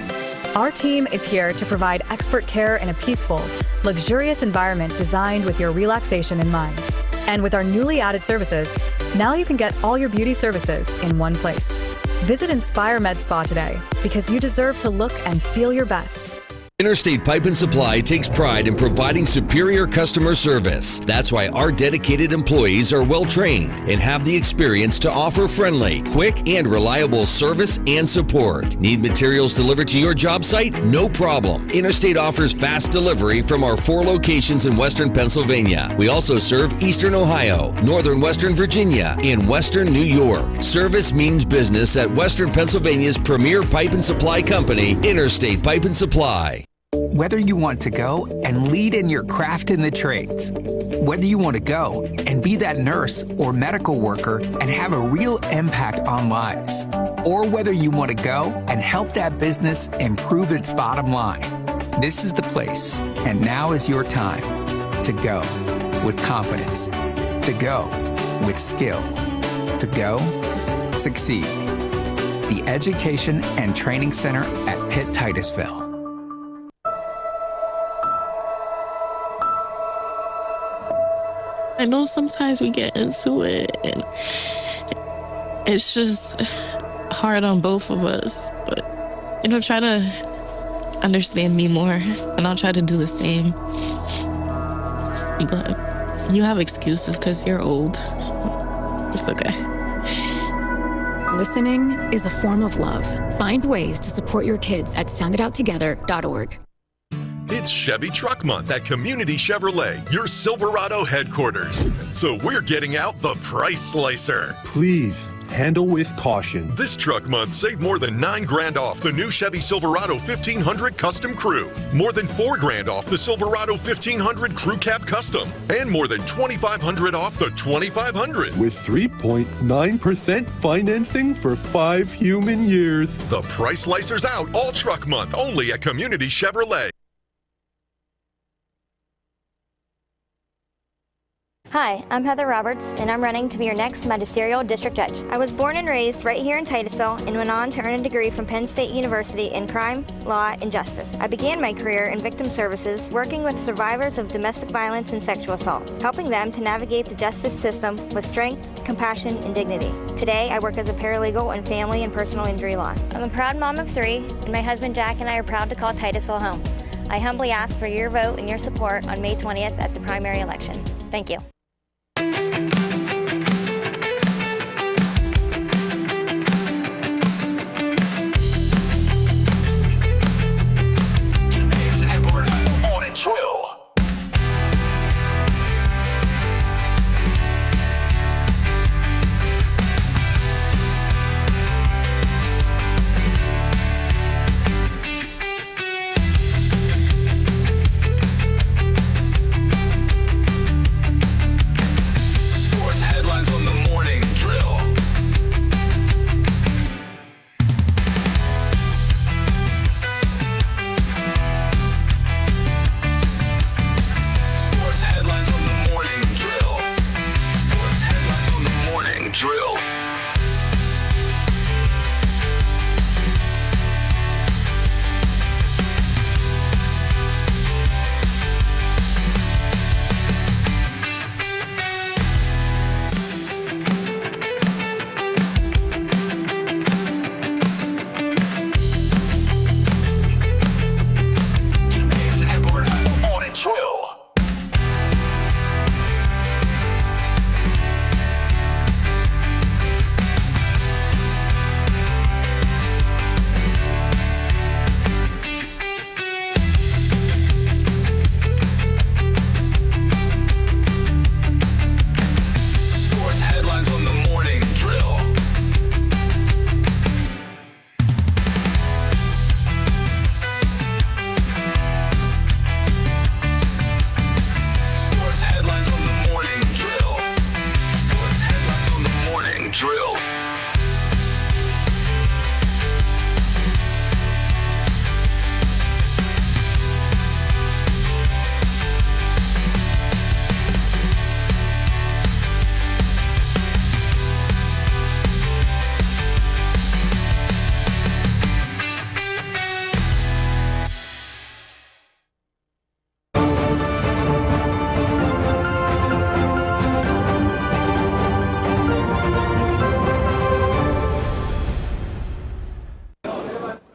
Our team is here to provide expert care in a peaceful, luxurious environment designed with your relaxation in mind. And with our newly added services, now you can get all your beauty services in one place. Visit Inspire Med Spa today, because you deserve to look and feel your best. Interstate Pipe and Supply takes pride in providing superior customer service. That's why our dedicated employees are well trained and have the experience to offer friendly, quick, and reliable service and support. Need materials delivered to your job site? No problem. Interstate offers fast delivery from our 4 locations in Western Pennsylvania. We also serve Eastern Ohio, Northern Western Virginia, and Western New York. Service means business at Western Pennsylvania's premier pipe and supply company, Interstate Pipe and Supply. Whether you want to go and lead in your craft in the trades, whether you want to go and be that nurse or medical worker and have a real impact on lives, or whether you want to go and help that business improve its bottom line, this is the place, and now is your time to go with confidence, to go with skill, to go succeed. The Education and Training Center at Pitt Titusville. I know sometimes we get into it and it's just hard on both of us, but try to understand me more and I'll try to do the same. But you have excuses because you're old, so it's okay. Listening is a form of love. Find ways to support your kids at sounditouttogether.org. It's Chevy Truck Month at Community Chevrolet, your Silverado headquarters. So we're getting out the Price Slicer. Please handle with caution. This truck month, save more than $9,000 off the new Chevy Silverado 1500 Custom Crew, more than $4,000 off the Silverado 1500 Crew Cab Custom, and more than $2,500 off the 2500. With 3.9% financing for 5 human years. The Price Slicer's out all truck month, only at Community Chevrolet. Hi, I'm Heather Roberts, and I'm running to be your next magisterial district judge. I was born and raised right here in Titusville and went on to earn a degree from Penn State University in crime, law, and justice. I began my career in victim services, working with survivors of domestic violence and sexual assault, helping them to navigate the justice system with strength, compassion, and dignity. Today, I work as a paralegal in family and personal injury law. I'm a proud mom of 3, and my husband Jack and I are proud to call Titusville home. I humbly ask for your vote and your support on May 20th at the primary election. Thank you.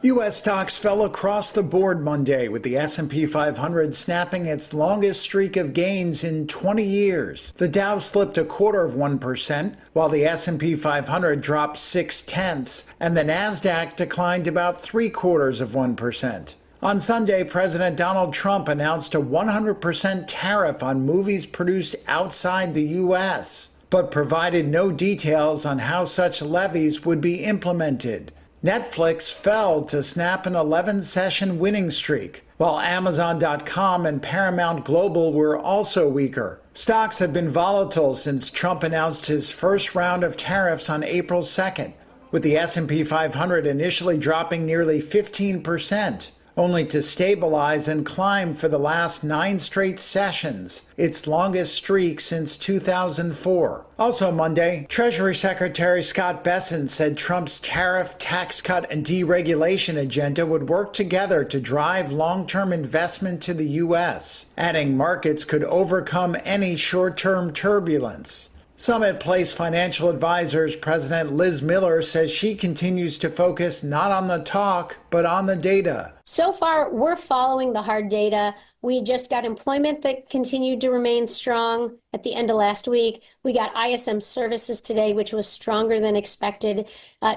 U.S. stocks fell across the board Monday, with the S&P 500 snapping its longest streak of gains in 20 years. The Dow slipped 0.25%, while the S&P 500 dropped 0.6, and the Nasdaq declined about 0.75%. On Sunday, President Donald Trump announced a 100% tariff on movies produced outside the U.S., but provided no details on how such levies would be implemented. Netflix fell to snap an 11-session winning streak, while Amazon.com and Paramount Global were also weaker. Stocks have been volatile since Trump announced his first round of tariffs on April 2nd, with the S&P 500 initially dropping nearly 15%. Only to stabilize and climb for the last 9 straight sessions, its longest streak since 2004. Also Monday, Treasury Secretary Scott Bessent said Trump's tariff, tax cut, and deregulation agenda would work together to drive long-term investment to the U.S., adding markets could overcome any short-term turbulence. Summit Place Financial Advisors President Liz Miller says she continues to focus not on the talk, but on the data. So far, we're following the hard data. We just got employment that continued to remain strong at the end of last week. We got ISM services today, which was stronger than expected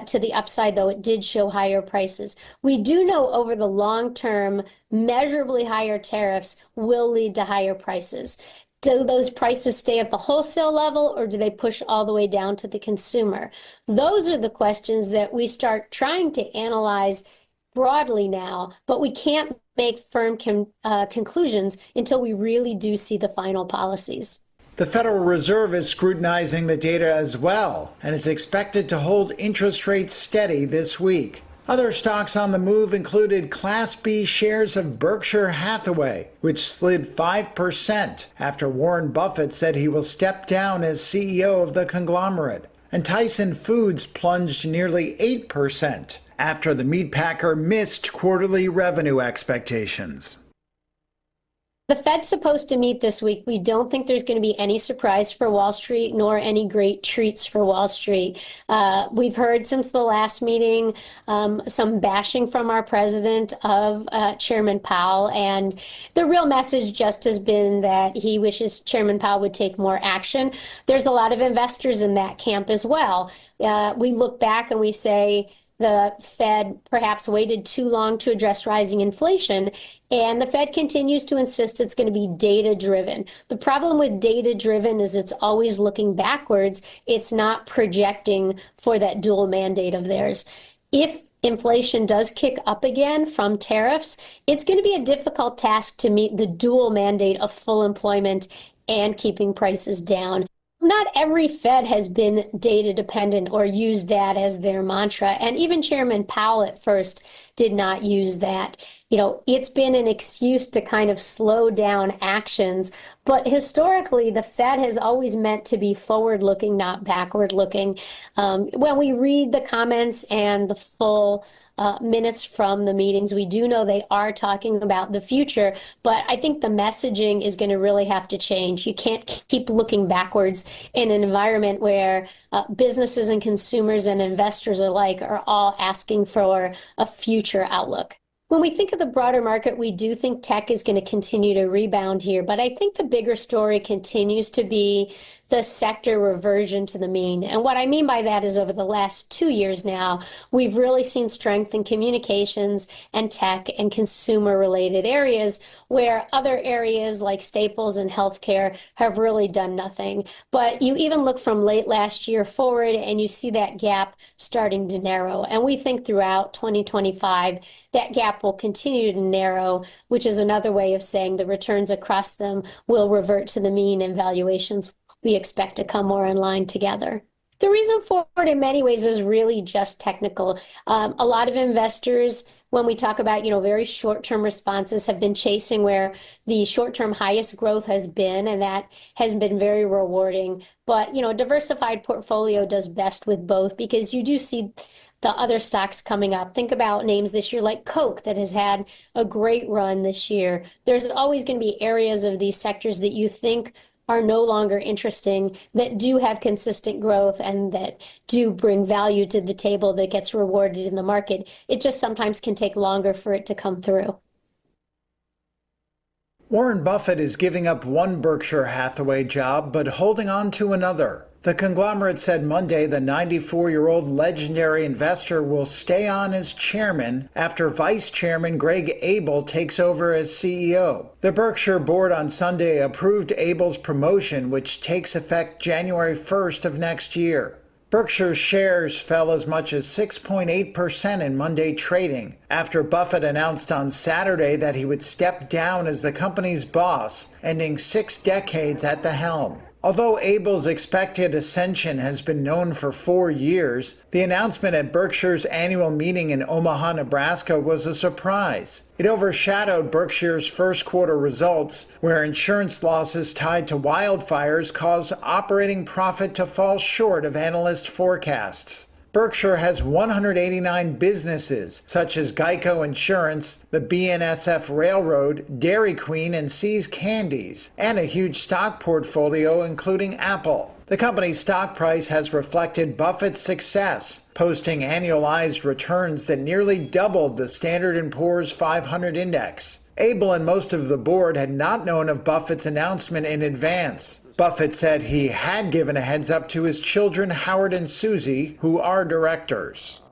to the upside, though it did show higher prices. We do know over the long term, measurably higher tariffs will lead to higher prices. Do those prices stay at the wholesale level, or do they push all the way down to the consumer? Those are the questions that we start trying to analyze broadly now, but we can't make firm conclusions until we really do see the final policies. The Federal Reserve is scrutinizing the data as well and is expected to hold interest rates steady this week. Other stocks on the move included Class B shares of Berkshire Hathaway, which slid 5% after Warren Buffett said he will step down as CEO of the conglomerate. And Tyson Foods plunged nearly 8% after the meatpacker missed quarterly revenue expectations. The Fed's supposed to meet this week. We don't think there's going to be any surprise for Wall Street, nor any great treats for Wall Street. We've heard since the last meeting some bashing from our president of Chairman Powell, and the real message just has been that he wishes Chairman Powell would take more action. There's a lot of investors in that camp as well. We look back and we say, the Fed perhaps waited too long to address rising inflation, and the Fed continues to insist it's going to be data-driven. The problem with data-driven is it's always looking backwards. It's not projecting for that dual mandate of theirs. If inflation does kick up again from tariffs, it's going to be a difficult task to meet the dual mandate of full employment and keeping prices down. Not every Fed has been data dependent or used that as their mantra. And even Chairman Powell at first did not use that. You know, it's been an excuse to kind of slow down actions. But historically, the Fed has always meant to be forward looking, not backward looking. When we read the comments and the full minutes from the meetings, we do know they are talking about the future, but I think the messaging is going to really have to change. You can't keep looking backwards in an environment where businesses and consumers and investors alike are all asking for a future outlook. When we think of the broader market, we do think tech is going to continue to rebound here, but I think the bigger story continues to be the sector reversion to the mean. And what I mean by that is over the last 2 years now, we've really seen strength in communications and tech and consumer-related areas where other areas like staples and healthcare have really done nothing. But you even look from late last year forward and you see that gap starting to narrow. And we think throughout 2025, that gap will continue to narrow, which is another way of saying the returns across them will revert to the mean and valuations we expect to come more in line together. The reason for it in many ways is really just technical. A lot of investors, when we talk about, very short-term responses, have been chasing where the short-term highest growth has been, and that has been very rewarding. But, a diversified portfolio does best with both because you do see the other stocks coming up. Think about names this year like Coke that has had a great run this year. There's always going to be areas of these sectors that you think are no longer interesting, that do have consistent growth and that do bring value to the table that gets rewarded in the market. It just sometimes can take longer for it to come through. Warren Buffett is giving up one Berkshire Hathaway job, but holding on to another. The conglomerate said Monday the 94-year-old legendary investor will stay on as chairman after Vice Chairman Greg Abel takes over as CEO. The Berkshire board on Sunday approved Abel's promotion, which takes effect January 1st of next year. Berkshire's shares fell as much as 6.8% in Monday trading after Buffett announced on Saturday that he would step down as the company's boss, ending 6 decades at the helm. Although Abel's expected ascension has been known for 4 years, the announcement at Berkshire's annual meeting in Omaha, Nebraska was a surprise. It overshadowed Berkshire's first quarter results, where insurance losses tied to wildfires caused operating profit to fall short of analyst forecasts. Berkshire has 189 businesses, such as Geico Insurance, the BNSF Railroad, Dairy Queen, and See's Candies, and a huge stock portfolio including Apple. The company's stock price has reflected Buffett's success, posting annualized returns that nearly doubled the Standard & Poor's 500 index. Abel and most of the board had not known of Buffett's announcement in advance. Buffett said he had given a heads up to his children, Howard and Susie, who are directors.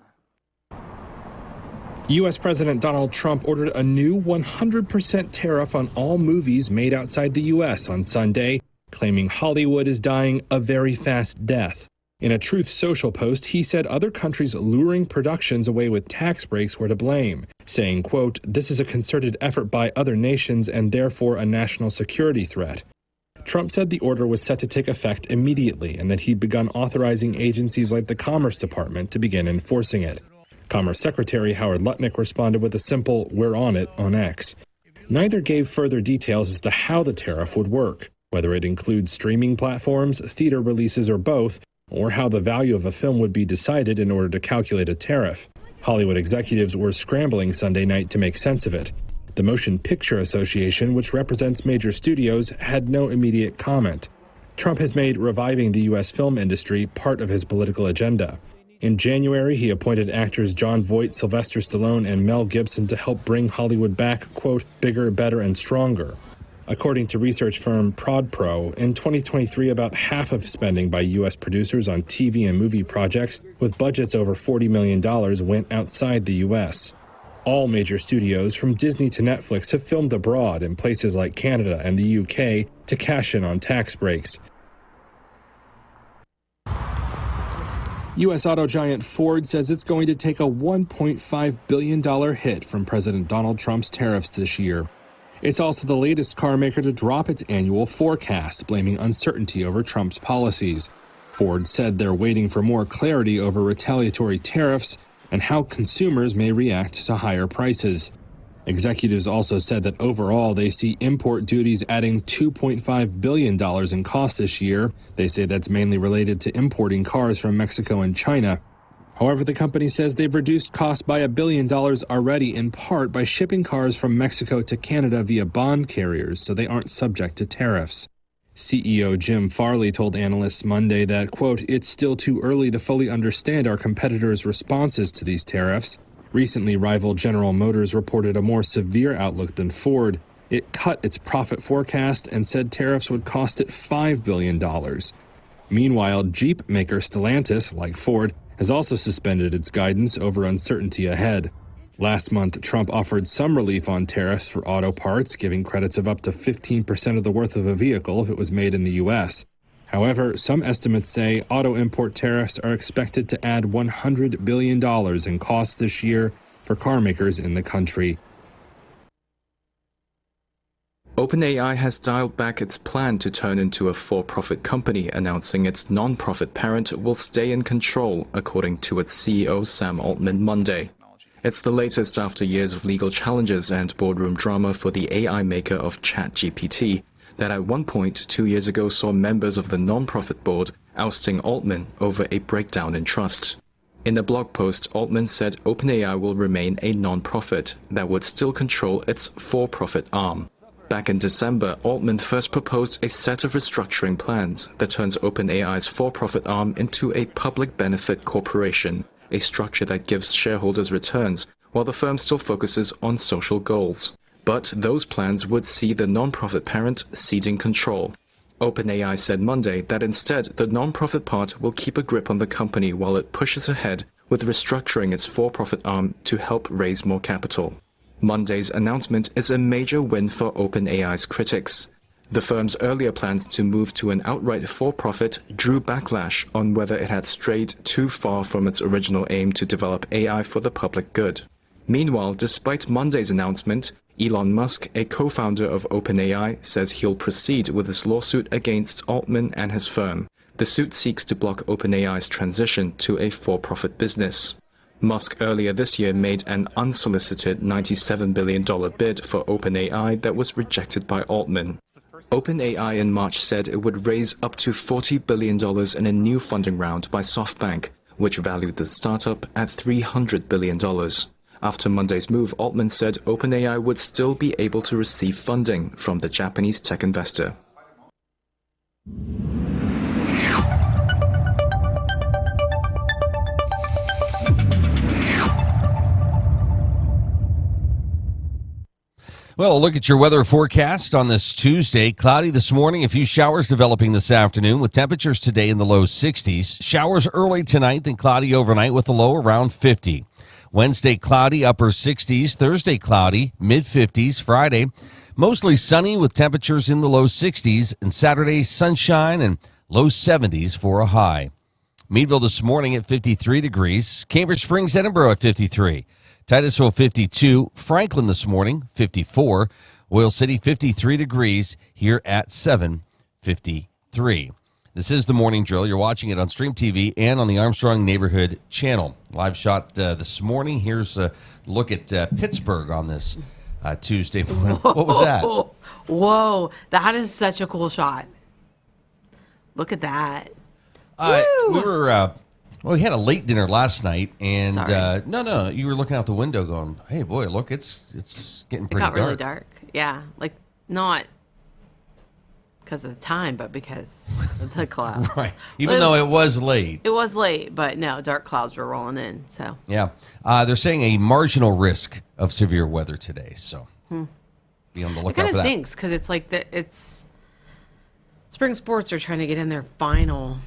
U.S. President Donald Trump ordered a new 100% tariff on all movies made outside the U.S. on Sunday, claiming Hollywood is dying a very fast death. In a Truth Social post, he said other countries luring productions away with tax breaks were to blame, saying, quote, "This is a concerted effort by other nations and therefore a national security threat." Trump said the order was set to take effect immediately and that he'd begun authorizing agencies like the Commerce Department to begin enforcing it. Commerce Secretary Howard Lutnick responded with a simple, "We're on it," on X. Neither gave further details as to how the tariff would work, whether it includes streaming platforms, theater releases, or both, or how the value of a film would be decided in order to calculate a tariff. Hollywood executives were scrambling Sunday night to make sense of it. The Motion Picture Association, which represents major studios, had no immediate comment. Trump has made reviving the U.S. film industry part of his political agenda. In January, he appointed actors Jon Voight, Sylvester Stallone, and Mel Gibson to help bring Hollywood back, quote, bigger, better, and stronger. According to research firm ProdPro, in 2023, about half of spending by U.S. producers on TV and movie projects with budgets over $40 million went outside the U.S. All major studios, from Disney to Netflix, have filmed abroad in places like Canada and the UK to cash in on tax breaks. U.S. auto giant Ford says it's going to take a $1.5 billion hit from President Donald Trump's tariffs this year. It's also the latest car maker to drop its annual forecast, blaming uncertainty over Trump's policies. Ford said they're waiting for more clarity over retaliatory tariffs and how consumers may react to higher prices. Executives also said that overall they see import duties adding $2.5 billion in cost this year. They say that's mainly related to importing cars from Mexico and China. However, the company says they've reduced costs by $1 billion already, in part by shipping cars from Mexico to Canada via bond carriers so they aren't subject to tariffs. CEO Jim Farley told analysts Monday that, quote, it's still too early to fully understand our competitors' responses to these tariffs. Recently, rival General Motors reported a more severe outlook than Ford. It cut its profit forecast and said tariffs would cost it $5 billion. Meanwhile, Jeep maker Stellantis, like Ford, has also suspended its guidance over uncertainty ahead. Last month, Trump offered some relief on tariffs for auto parts, giving credits of up to 15% of the worth of a vehicle if it was made in the U.S. However, some estimates say auto import tariffs are expected to add $100 billion in costs this year for car makers in the country. OpenAI has dialed back its plan to turn into a for-profit company, announcing its non-profit parent will stay in control, according to its CEO Sam Altman Monday. It's the latest after years of legal challenges and boardroom drama for the AI maker of ChatGPT that at one point 2 years ago saw members of the non-profit board ousting Altman over a breakdown in trust. In a blog post, Altman said OpenAI will remain a non-profit that would still control its for-profit arm. Back in December, Altman first proposed a set of restructuring plans that turns OpenAI's for-profit arm into a public benefit corporation, a structure that gives shareholders returns while the firm still focuses on social goals. But those plans would see the non-profit parent ceding control. OpenAI said Monday that instead the non-profit part will keep a grip on the company while it pushes ahead with restructuring its for-profit arm to help raise more capital. Monday's announcement is a major win for OpenAI's critics. The firm's earlier plans to move to an outright for-profit drew backlash on whether it had strayed too far from its original aim to develop AI for the public good. Meanwhile, despite Monday's announcement, Elon Musk, a co-founder of OpenAI, says he'll proceed with his lawsuit against Altman and his firm. The suit seeks to block OpenAI's transition to a for-profit business. Musk earlier this year made an unsolicited $97 billion bid for OpenAI that was rejected by Altman. OpenAI in March said it would raise up to $40 billion in a new funding round by SoftBank, which valued the startup at $300 billion. After Monday's move, Altman said OpenAI would still be able to receive funding from the Japanese tech investor. Well, look at your weather forecast on this Tuesday. Cloudy this morning, a few showers developing this afternoon with temperatures today in the low 60s. Showers early tonight, then cloudy overnight with a low around 50. Wednesday, cloudy, upper 60s. Thursday, cloudy, mid-50s. Friday, mostly sunny with temperatures in the low 60s. And Saturday, sunshine and low 70s for a high. Meadville this morning at 53 degrees. Cambridge Springs, Edinburgh at 53. Titusville 52, Franklin this morning 54, Oil City 53 degrees here at 7:53. This is the Morning Drill. You're watching it on Stream TV and on the Armstrong Neighborhood Channel. Live shot this morning. Here's a look at Pittsburgh on this Tuesday morning. What was that? Whoa, that is such a cool shot. Look at that. We had a late dinner last night, and no, you were looking out the window going, hey, boy, look, it's getting pretty dark. It got really dark, yeah. Like, not because of the time, but because of the clouds. Right, even though it was late. It was late, but no, dark clouds were rolling in, so. Yeah, they're saying a marginal risk of severe weather today, so be on the lookout for that. It kind of stinks, because it's like, spring sports are trying to get in their final...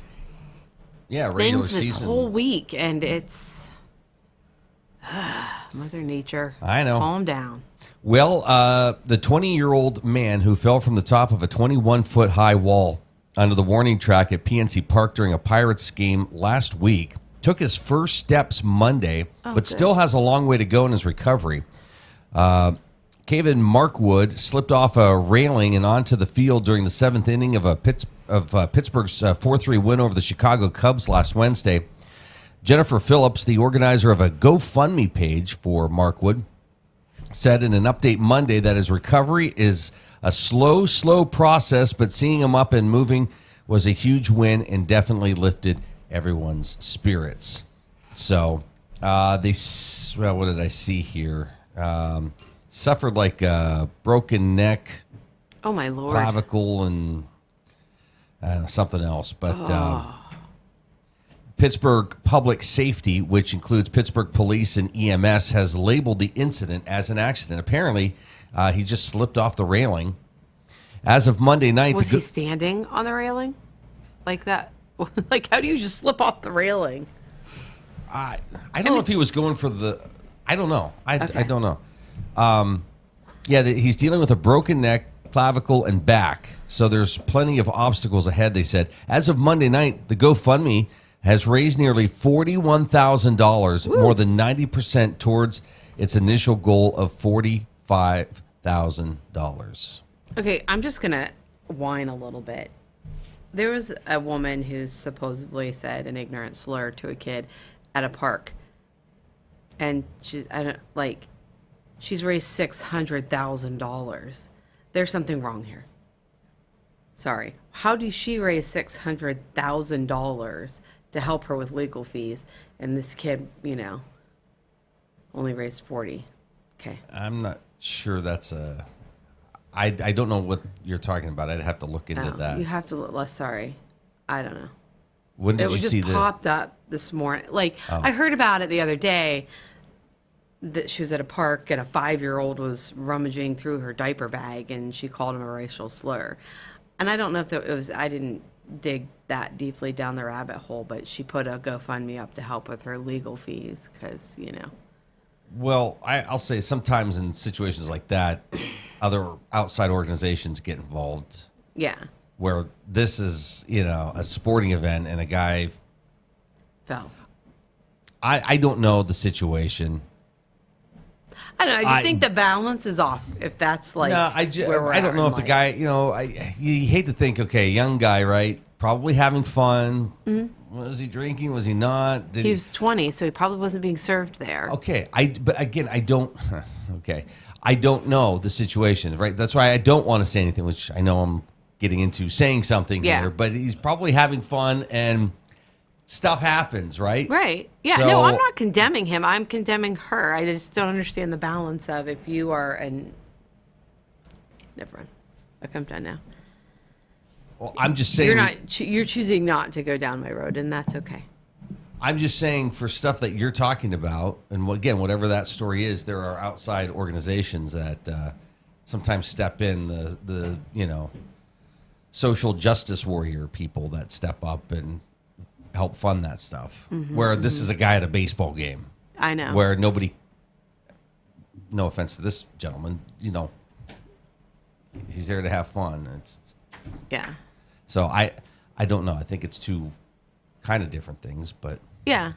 regular things season. This whole week, and it's Mother Nature. I know. Calm down. Well, the 20-year-old man who fell from the top of a 21-foot high wall under the warning track at PNC Park during a Pirates game last week took his first steps Monday, but still has a long way to go in his recovery. Kevin Markwood slipped off a railing and onto the field during the seventh inning of Pittsburgh's 4-3 win over the Chicago Cubs last Wednesday. Jennifer Phillips, the organizer of a GoFundMe page for Markwood, said in an update Monday that his recovery is a slow process, but seeing him up and moving was a huge win and definitely lifted everyone's spirits. So, what did I see here? Suffered like a broken neck, oh my Lord, clavicle, and something else. But Pittsburgh Public Safety, which includes Pittsburgh Police and EMS, has labeled the incident as an accident. Apparently, he just slipped off the railing. As of Monday night, was he standing on the railing like that? Like, how do you just slip off the railing? I don't know if he was going for the. I don't know. I don't know. He's dealing with a broken neck, clavicle, and back. So there's plenty of obstacles ahead, they said. As of Monday night, the GoFundMe has raised nearly $41,000, more than 90% towards its initial goal of $45,000. Okay, I'm just going to whine a little bit. There was a woman who supposedly said an ignorant slur to a kid at a park. And she's raised $600,000. There's something wrong here. Sorry. How does she raise $600,000 to help her with legal fees? And this kid, only raised 40. Okay. I'm not sure that's I don't know what you're talking about. I'd have to look into that. You have to look less. Sorry. I don't know. When did you see It just popped up this morning. I heard about it the other day. That she was at a park and a 5-year-old was rummaging through her diaper bag and she called him a racial slur. And I don't know if it was, I didn't dig that deeply down the rabbit hole, but she put a GoFundMe up to help with her legal fees because, Well, I'll say sometimes in situations like that, other outside organizations get involved. Yeah. Where this is, a sporting event and a guy fell. I don't know the situation. I don't know. I just think the balance is off. If that's where we're I don't know if the guy, you hate to think, okay, young guy, right? Probably having fun. Mm-hmm. Was he drinking? Was he not? He was 20, so he probably wasn't being served there. Okay. But again, I don't. Okay. I don't know the situation, right? That's why I don't want to say anything, which I know I'm getting into saying something here. But he's probably having fun and stuff happens, right? Right. Yeah. No, I'm not condemning him. I'm condemning her. I just don't understand the balance of if you are Never mind. I'm done now. Well, I'm just saying you're choosing not to go down my road, and that's okay. I'm just saying for stuff that you're talking about, and again, whatever that story is, there are outside organizations that sometimes step in, the social justice warrior people that step up and help fund that stuff. Mm-hmm, where this is a guy at a baseball game. I know. Where nobody, no offense to this gentleman, he's there to have fun. Yeah. So I don't know. I think it's two kind of different things, but yeah.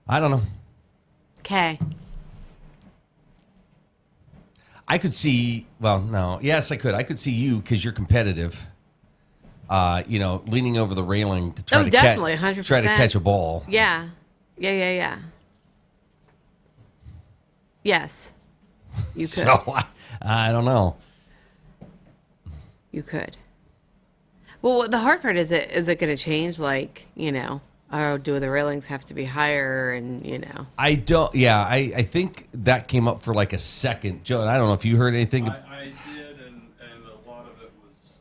I don't know. Okay. I could see, well, no. Yes, I could. I could see you because you're competitive. Leaning over the railing to try to definitely, 100%. Try to catch a ball. Yeah. Yeah. Yes. You could. So, I don't know. You could. Well, the hard part is it going to change? Do the railings have to be higher? And I don't. Yeah, I think that came up for like a second, Joe. I don't know if you heard anything. I did, and a lot of it was.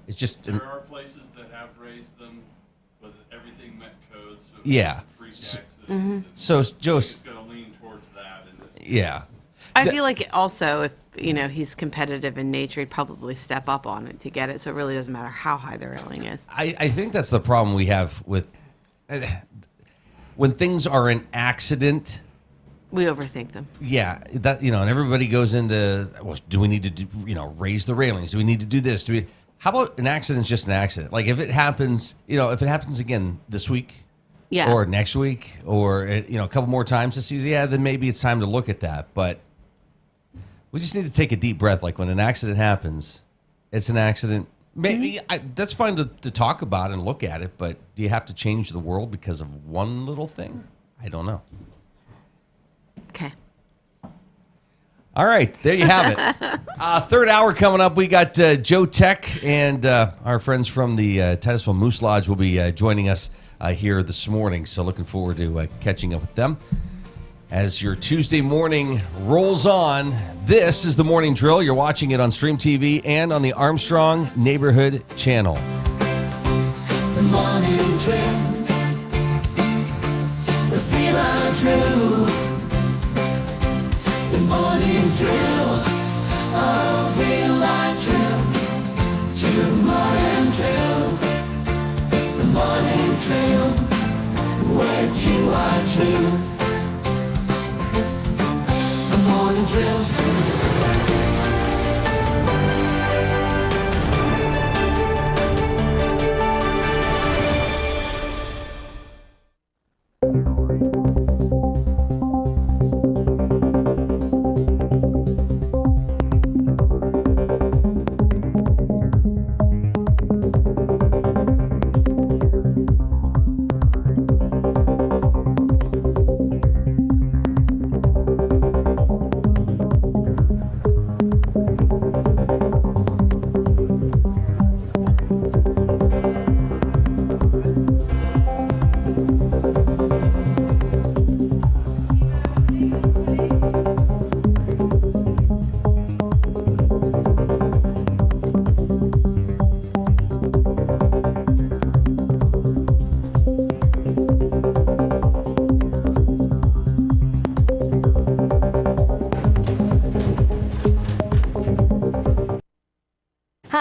It's just there are places that have raised them, but everything met code. So yeah. Free taxes. Mm-hmm. So Joe. It's going to lean towards that. Yeah. I feel like also if he's competitive in nature, he'd probably step up on it to get it. So it really doesn't matter how high the railing is. I think that's the problem we have with when things are an accident. We overthink them. Yeah, that and everybody goes into, well, do we need to do, raise the railings? Do we need to do this? How about an accident's just an accident? Like if it happens, if it happens again this week, yeah, or next week, or a couple more times this season, yeah, then maybe it's time to look at that. But we just need to take a deep breath. Like when an accident happens, it's an accident. Maybe that's fine to talk about and look at it, but do you have to change the world because of one little thing? I don't know. Okay. All right, there you have it. Third hour coming up. We got Joe Tech and our friends from the Titusville Moose Lodge will be joining us here this morning. So looking forward to catching up with them. As your Tuesday morning rolls on, this is the Morning Drill. You're watching it on Stream TV and on the Armstrong Neighborhood Channel. The Morning Drill. The feel our drill. The Morning Drill. Oh, feel our drill. To Morning Drill. The Morning Drill. Where you are true. Morning Drill.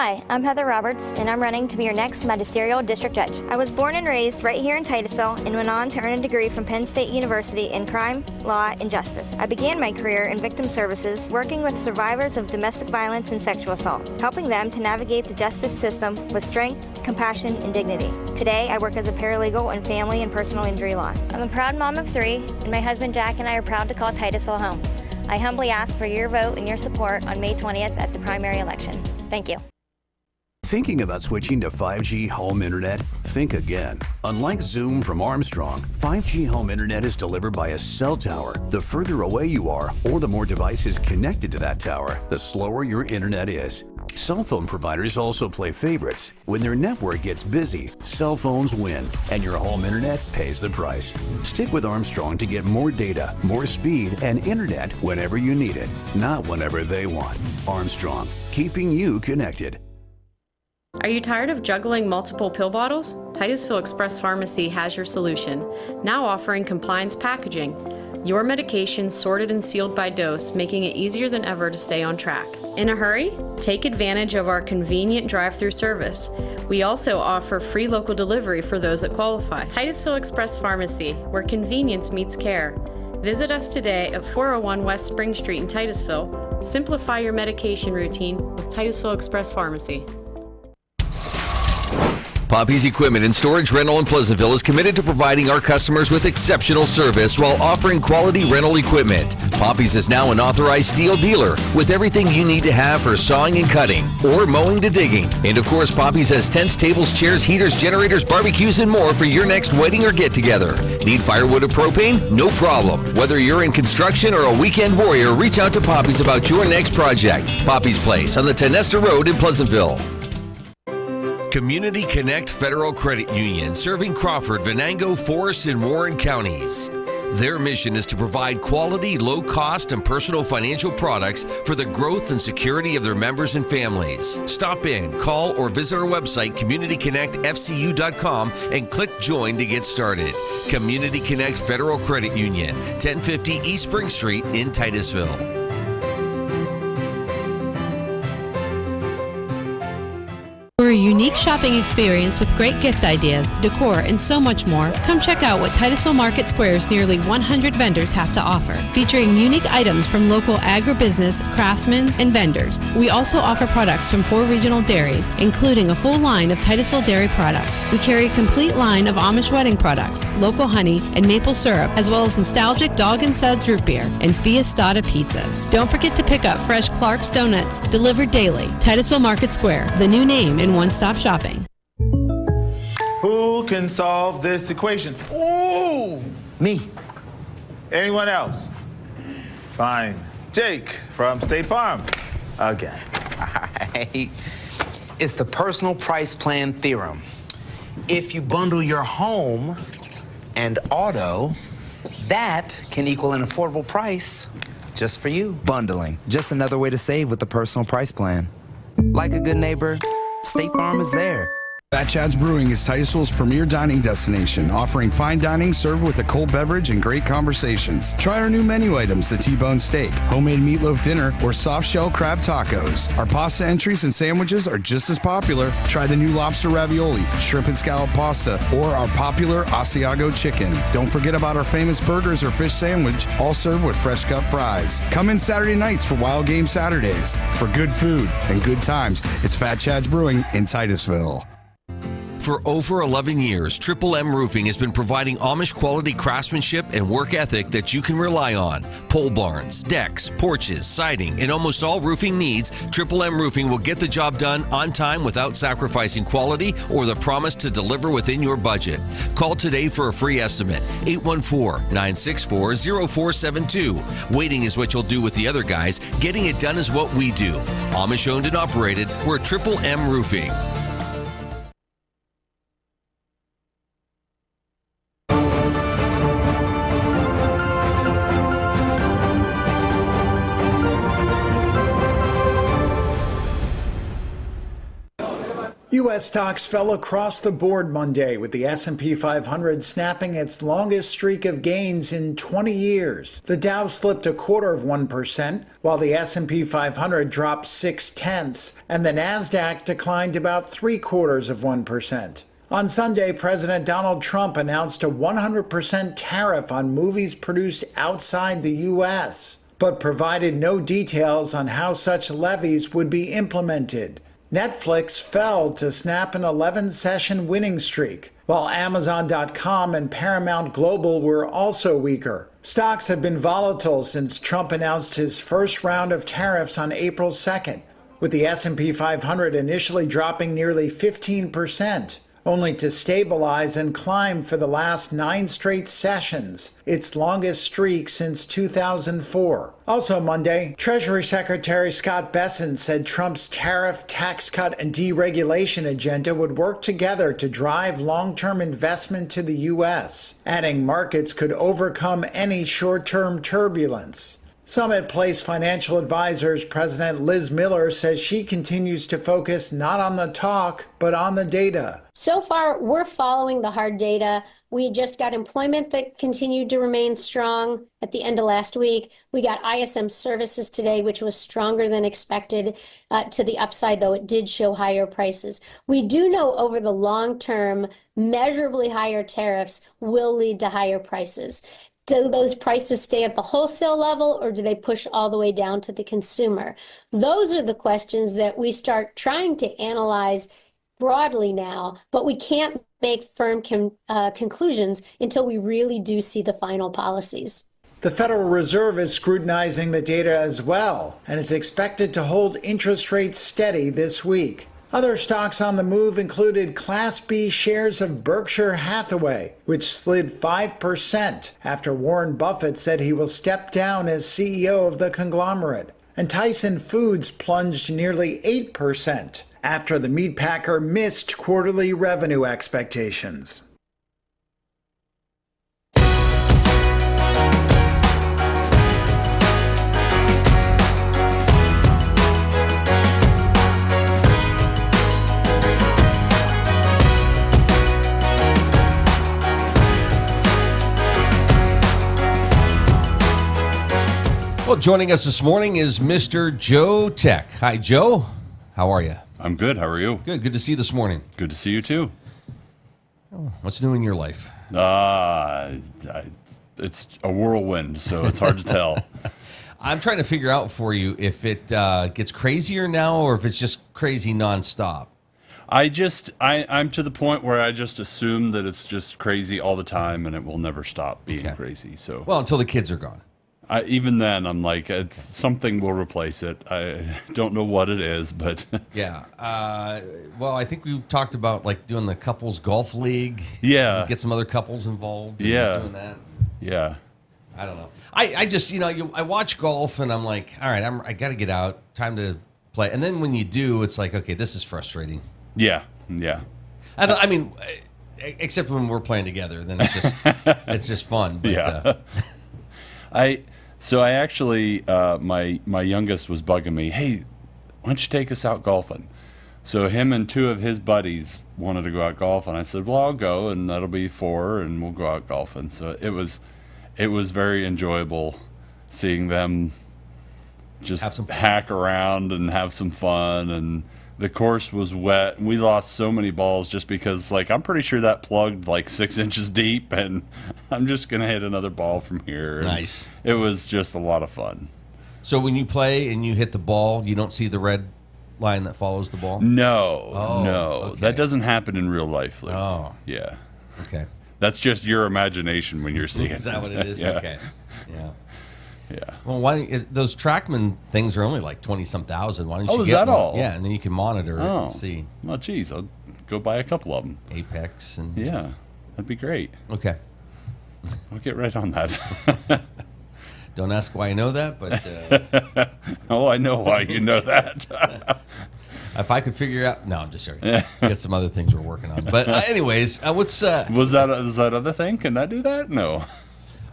Hi, I'm Heather Roberts, and I'm running to be your next magisterial district judge. I was born and raised right here in Titusville and went on to earn a degree from Penn State University in crime, law, and justice. I began my career in victim services, working with survivors of domestic violence and sexual assault, helping them to navigate the justice system with strength, compassion, and dignity. Today, I work as a paralegal in family and personal injury law. I'm a proud mom of 3, and my husband Jack and I are proud to call Titusville home. I humbly ask for your vote and your support on May 20th at the primary election. Thank you. Thinking about switching to 5G home internet? Think again. Unlike Zoom from Armstrong, 5G home internet is delivered by a cell tower. The further away you are, or the more devices connected to that tower, the slower your internet is. Cell phone providers also play favorites. When their network gets busy, cell phones win, and your home internet pays the price. Stick with Armstrong to get more data, more speed, and internet whenever you need it, not whenever they want. Armstrong, keeping you connected. Are you tired of juggling multiple pill bottles? Titusville Express Pharmacy has your solution, now offering compliance packaging. Your medication sorted and sealed by dose, making it easier than ever to stay on track. In a hurry? Take advantage of our convenient drive-through service. We also offer free local delivery for those that qualify. Titusville Express Pharmacy, where convenience meets care. Visit us today at 401 West Spring Street in Titusville. Simplify your medication routine with Titusville Express Pharmacy. Poppy's Equipment and Storage Rental in Pleasantville is committed to providing our customers with exceptional service while offering quality rental equipment. Poppy's is now an authorized steel dealer with everything you need to have for sawing and cutting or mowing to digging. And of course, Poppy's has tents, tables, chairs, heaters, generators, barbecues, and more for your next wedding or get-together. Need firewood or propane? No problem. Whether you're in construction or a weekend warrior, reach out to Poppy's about your next project. Poppy's Place on the Tenesta Road in Pleasantville. Community Connect Federal Credit Union, serving Crawford, Venango, Forest, and Warren counties. Their mission is to provide quality, low-cost, and personal financial products for the growth and security of their members and families. Stop in, call, or visit our website, communityconnectfcu.com, and click Join to get started. Community Connect Federal Credit Union, 1050 East Spring Street in Titusville. For a unique shopping experience with great gift ideas, decor, and so much more, come check out what Titusville Market Square's nearly 100 vendors have to offer. Featuring unique items from local agribusiness, craftsmen, and vendors. We also offer products from 4 regional dairies, including a full line of Titusville dairy products. We carry a complete line of Amish wedding products, local honey, and maple syrup, as well as nostalgic Dog and Suds root beer and Fiestada pizzas. Don't forget to pick up fresh Clark's Donuts, delivered daily. Titusville Market Square, the new name in one-stop shopping. Who can solve this equation? Ooh! Me. Anyone else? Fine. Jake from State Farm. Again. Right. It's the personal price plan theorem. If you bundle your home and auto, that can equal an affordable price just for you. Bundling. Just another way to save with the personal price plan. Like a good neighbor, State Farm is there. Fat Chad's Brewing is Titusville's premier dining destination, offering fine dining served with a cold beverage and great conversations. Try our new menu items, the T-bone steak, homemade meatloaf dinner, or soft shell crab tacos. Our pasta entries and sandwiches are just as popular. Try the new lobster ravioli, shrimp and scallop pasta, or our popular Asiago chicken. Don't forget about our famous burgers or fish sandwich, all served with fresh cut fries. Come in Saturday nights for Wild Game Saturdays. For good food and good times, it's Fat Chad's Brewing in Titusville. For over 11 years, Triple M Roofing has been providing Amish quality craftsmanship and work ethic that you can rely on. Pole barns, decks, porches, siding, and almost all roofing needs, Triple M Roofing will get the job done on time without sacrificing quality or the promise to deliver within your budget. Call today for a free estimate, 814-964-0472. Waiting is what you'll do with the other guys. Getting it done is what we do. Amish owned and operated, we're Triple M Roofing. U.S. stocks fell across the board Monday, with the S&P 500 snapping its longest streak of gains in 20 years. The Dow slipped 0.25%, while the S&P 500 dropped 0.6, and the Nasdaq declined about 0.75%. On Sunday, President Donald Trump announced a 100% tariff on movies produced outside the U.S., but provided no details on how such levies would be implemented. Netflix fell to snap an 11-session winning streak, while Amazon.com and Paramount Global were also weaker. Stocks have been volatile since Trump announced his first round of tariffs on April 2nd, with the S&P 500 initially dropping nearly 15%. Only to stabilize and climb for the last 9 straight sessions, its longest streak since 2004. Also Monday, Treasury Secretary Scott Bessent said Trump's tariff, tax cut, and deregulation agenda would work together to drive long-term investment to the U.S., adding markets could overcome any short-term turbulence. Summit Place Financial Advisors President Liz Miller says she continues to focus not on the talk, but on the data. So far, we're following the hard data. We just got employment that continued to remain strong at the end of last week. We got ISM services today, which was stronger than expected. To the upside, though, it did show higher prices. We do know over the long term, measurably higher tariffs will lead to higher prices. Do those prices stay at the wholesale level, or do they push all the way down to the consumer? Those are the questions that we start trying to analyze broadly now, but we can't make firm conclusions until we really do see the final policies. The Federal Reserve is scrutinizing the data as well, and is expected to hold interest rates steady this week. Other stocks on the move included Class B shares of Berkshire Hathaway, which slid 5% after Warren Buffett said he will step down as CEO of the conglomerate. And Tyson Foods plunged nearly 8% after the meatpacker missed quarterly revenue expectations. Well, joining us this morning is Mr. Joe Tech. Hi, Joe. How are you? I'm good. How are you? Good. Good to see you this morning. Good to see you, too. Oh, what's new in your life? It's a whirlwind, so it's hard to tell. I'm trying to figure out for you if it gets crazier now or if it's just crazy nonstop. I'm to the point where I just assume that it's just crazy all the time and it will never stop being crazy. So, well, until the kids are gone. Even then, I'm like, something will replace it. I don't know what it is, but yeah. Well, I think we've talked about like doing the couples golf league. Yeah. Get some other couples involved. Yeah. Doing that. Yeah. I don't know. I just I watch golf and I'm like, all right, I got to get out. Time to play. And then when you do, it's like, okay, this is frustrating. Yeah. Yeah. I mean, except when we're playing together, then it's just fun. But, yeah. So I actually, my youngest was bugging me, hey, why don't you take us out golfing? So him and 2 of his buddies wanted to go out golfing. I said, well, I'll go, and that'll be 4, and we'll go out golfing. So it was very enjoyable seeing them just hack around and have some fun. And the course was wet. We lost so many balls just because, like, I'm pretty sure that plugged like 6 inches deep, and I'm just going to hit another ball from here. Nice. And it was just a lot of fun. So when you play and you hit the ball, you don't see the red line that follows the ball? No. Okay. That doesn't happen in real life, Luke. Oh. Yeah. Okay. That's just your imagination when you're seeing it. Is that what it is? Yeah. Okay. Yeah. Yeah. Well, those TrackMan things are only like 20-some thousand. Why don't you is get that one? all? Yeah, and then you can monitor it and see. Well, geez, I'll go buy a couple of them. Apex and yeah, that'd be great. Okay. I'll get right on that. Don't ask why I know that, but oh, I know why you know that. If I could figure out, no, I'm just joking. Get some other things we're working on. But anyways, what's is that other thing? Can that do that? No.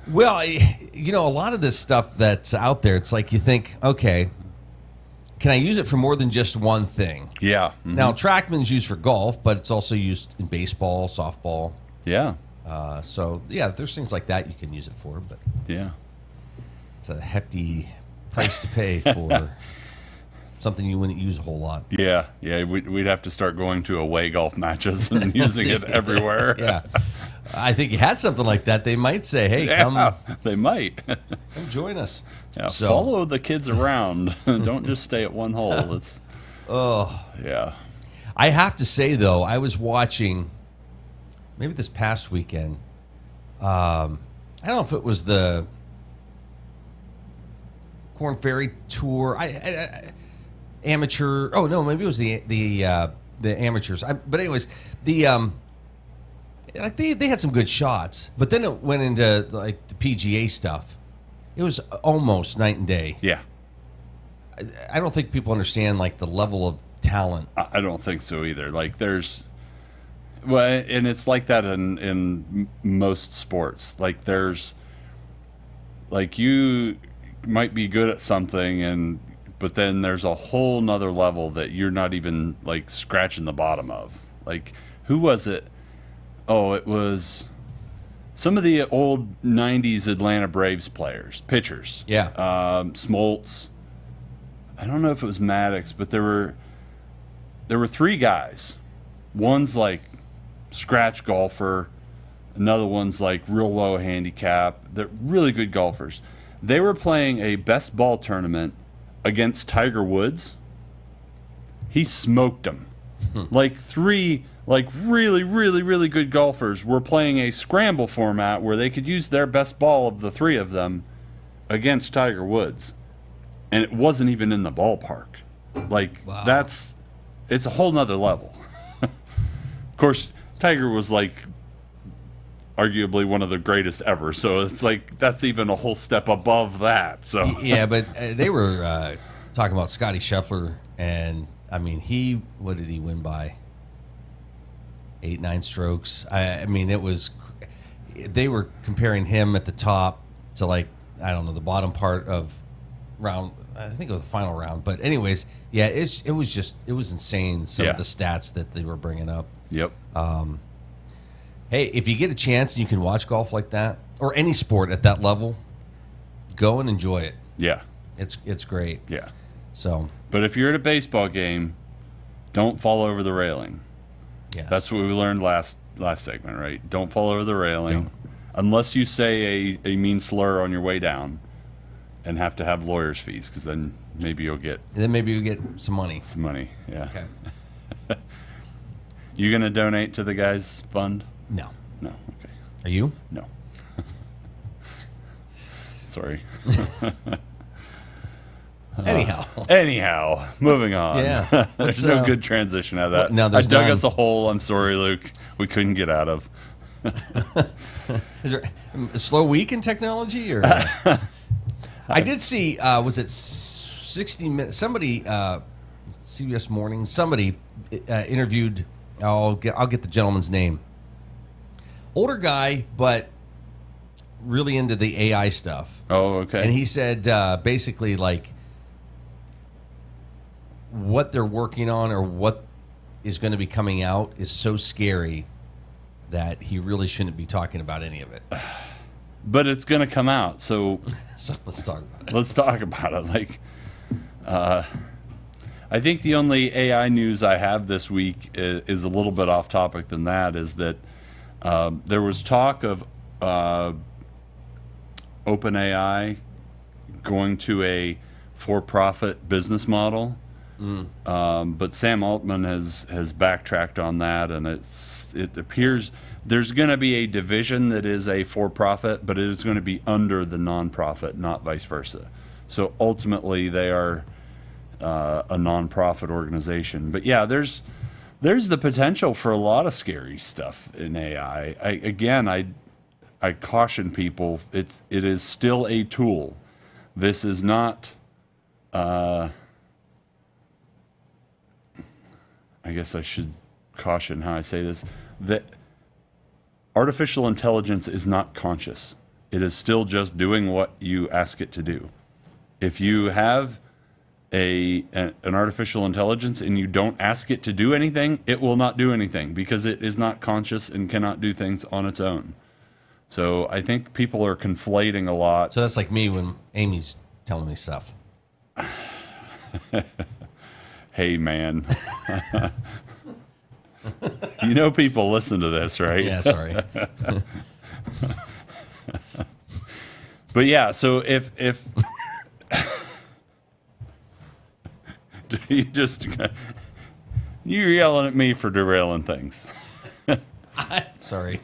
Well, a lot of this stuff that's out there, it's like you think, okay, can I use it for more than just one thing? Yeah. Now, TrackMan's used for golf, but it's also used in baseball, softball. Yeah. So, yeah, there's things like that you can use it for, but yeah, it's a hefty price to pay for something you wouldn't use a whole lot. Yeah, we'd have to start going to away golf matches and using it everywhere. Yeah. I think you had something like that. They might say, hey, come. They might. Come join us. Yeah, follow the kids around. Don't just stay at one hole. It's yeah. I have to say, though, I was watching maybe this past weekend. I don't know if it was the Corn Ferry Tour. Amateur. Oh no, maybe it was the amateurs. But anyways, they had some good shots. But then it went into like the PGA stuff. It was almost night and day. Yeah. I don't think people understand like the level of talent. I don't think so either. Like there's, well, and it's like that in most sports. Like there's, like you might be good at something but then there's a whole nother level that you're not even like scratching the bottom of. Like who was it? Oh, it was some of the old 90s Atlanta Braves players, pitchers. Yeah. Smoltz. I don't know if it was Maddox, but there were three guys. One's like scratch golfer, another one's like real low handicap. They're really good golfers. They were playing a best ball tournament against Tiger Woods. He smoked them. Like three really, really, really good golfers were playing a scramble format where they could use their best ball of the three of them against Tiger Woods. And it wasn't even in the ballpark. Like, wow. It's a whole nother level. Of course, Tiger was like arguably one of the greatest ever. So it's like, that's even a whole step above that. So yeah, but they were talking about Scotty Scheffler. And I mean, what did he win by? 8-9 strokes. I mean, they were comparing him at the top to like, I don't know, the bottom part of round. I think it was the final round. But anyways, yeah, it was insane. Some of the stats that they were bringing up. Yep. Hey, if you get a chance and you can watch golf like that or any sport at that level, go and enjoy it. Yeah. It's great. Yeah. So, but if you're at a baseball game, don't fall over the railing. Yes. That's what we learned last segment, right? Don't fall over the railing unless you say a mean slur on your way down and have to have lawyer's fees, because then maybe you'll get some money. Some money, yeah. Okay. You gonna donate to the guys' fund? No. No. Okay. Are you? No. Sorry. Anyhow, moving on. Yeah. There's no good transition out of that. No, I there's dug none. us a hole. I'm sorry, Luke. We couldn't get out of. Is there a slow week in technology? Or I did see, was it 60 Minutes? Somebody, CBS Morning, somebody interviewed, I'll get the gentleman's name. Older guy, but really into the AI stuff. Oh, okay. And he said basically like what they're working on or what is going to be coming out is so scary that he really shouldn't be talking about any of it. But it's going to come out, so let's talk about it. Let's talk about it. Like, I think the only AI news I have this week is a little bit off topic than that. Is that there was talk of OpenAI going to a for-profit business model, but Sam Altman has backtracked on that, and it appears there's going to be a division that is a for-profit, but it is going to be under the non-profit, not vice versa. So ultimately, they are a non-profit organization. But yeah, there's the potential for a lot of scary stuff in AI. I caution people, it is still a tool. This is not, I guess I should caution how I say this, that artificial intelligence is not conscious. It is still just doing what you ask it to do. If you have an artificial intelligence and you don't ask it to do anything, it will not do anything because it is not conscious and cannot do things on its own. So I think people are conflating a lot. So that's like me when Amy's telling me stuff. Hey, man. You know people listen to this, right? Yeah, sorry. But yeah, so if you're yelling at me for derailing things. Sorry.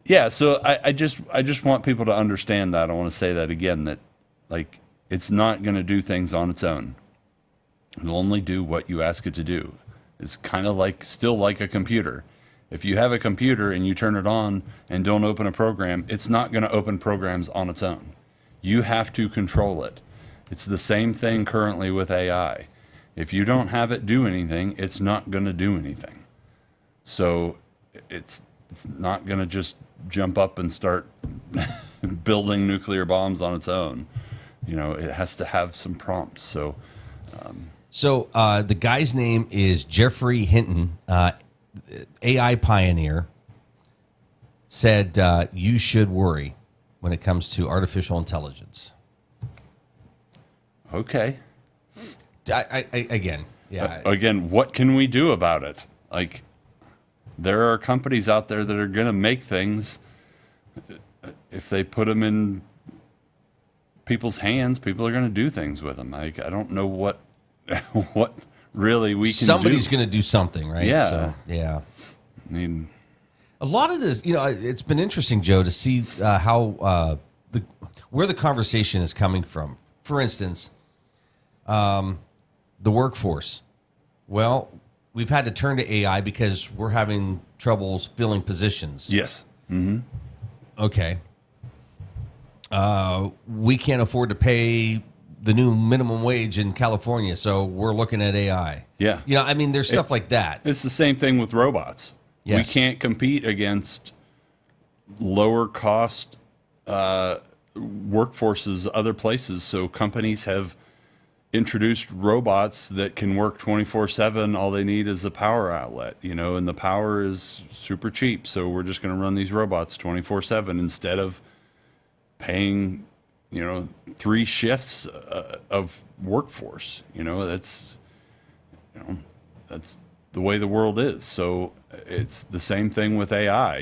Yeah, so I just want people to understand that. I want to say that again, that like it's not going to do things on its own. It'll only do what you ask it to do. It's kind of still like a computer. If you have a computer and you turn it on and don't open a program, it's not going to open programs on its own. You have to control it. It's the same thing currently with AI. If you don't have it do anything, it's not going to do anything. So it's not going to just jump up and start building nuclear bombs on its own. You know, it has to have some prompts. So the guy's name is Jeffrey Hinton, AI pioneer, said you should worry when it comes to artificial intelligence. Okay. Again, what can we do about it? Like, there are companies out there that are going to make things. If they put them in people's hands, people are going to do things with them. Like, I don't know what really we can do. Somebody's going to do something, right? Yeah. So, yeah. I mean, a lot of this, it's been interesting, Joe, to see how where the conversation is coming from. For instance, the workforce. Well, we've had to turn to AI because we're having troubles filling positions. Yes. Mm-hmm. Okay. We can't afford to pay the new minimum wage in California, so we're looking at AI. Yeah. There's stuff like that. It's the same thing with robots. Yes. We can't compete against lower cost workforces other places, so companies have introduced robots that can work 24/7. All they need is the power outlet, and the power is super cheap, so we're just going to run these robots 24/7 instead of paying 3 shifts of workforce. That's the way the world is. So it's the same thing with AI.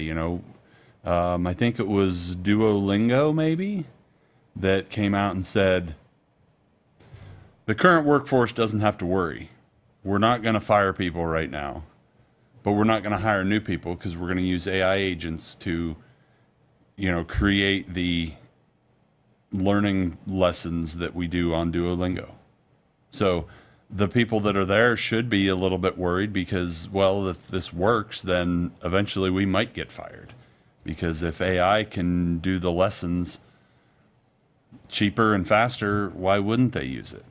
I think it was Duolingo maybe that came out and said the current workforce doesn't have to worry. We're not going to fire people right now, but we're not going to hire new people because we're going to use AI agents to create the learning lessons that we do on Duolingo. So the people that are there should be a little bit worried because, well, if this works, then eventually we might get fired. Because if AI can do the lessons cheaper and faster, why wouldn't they use it?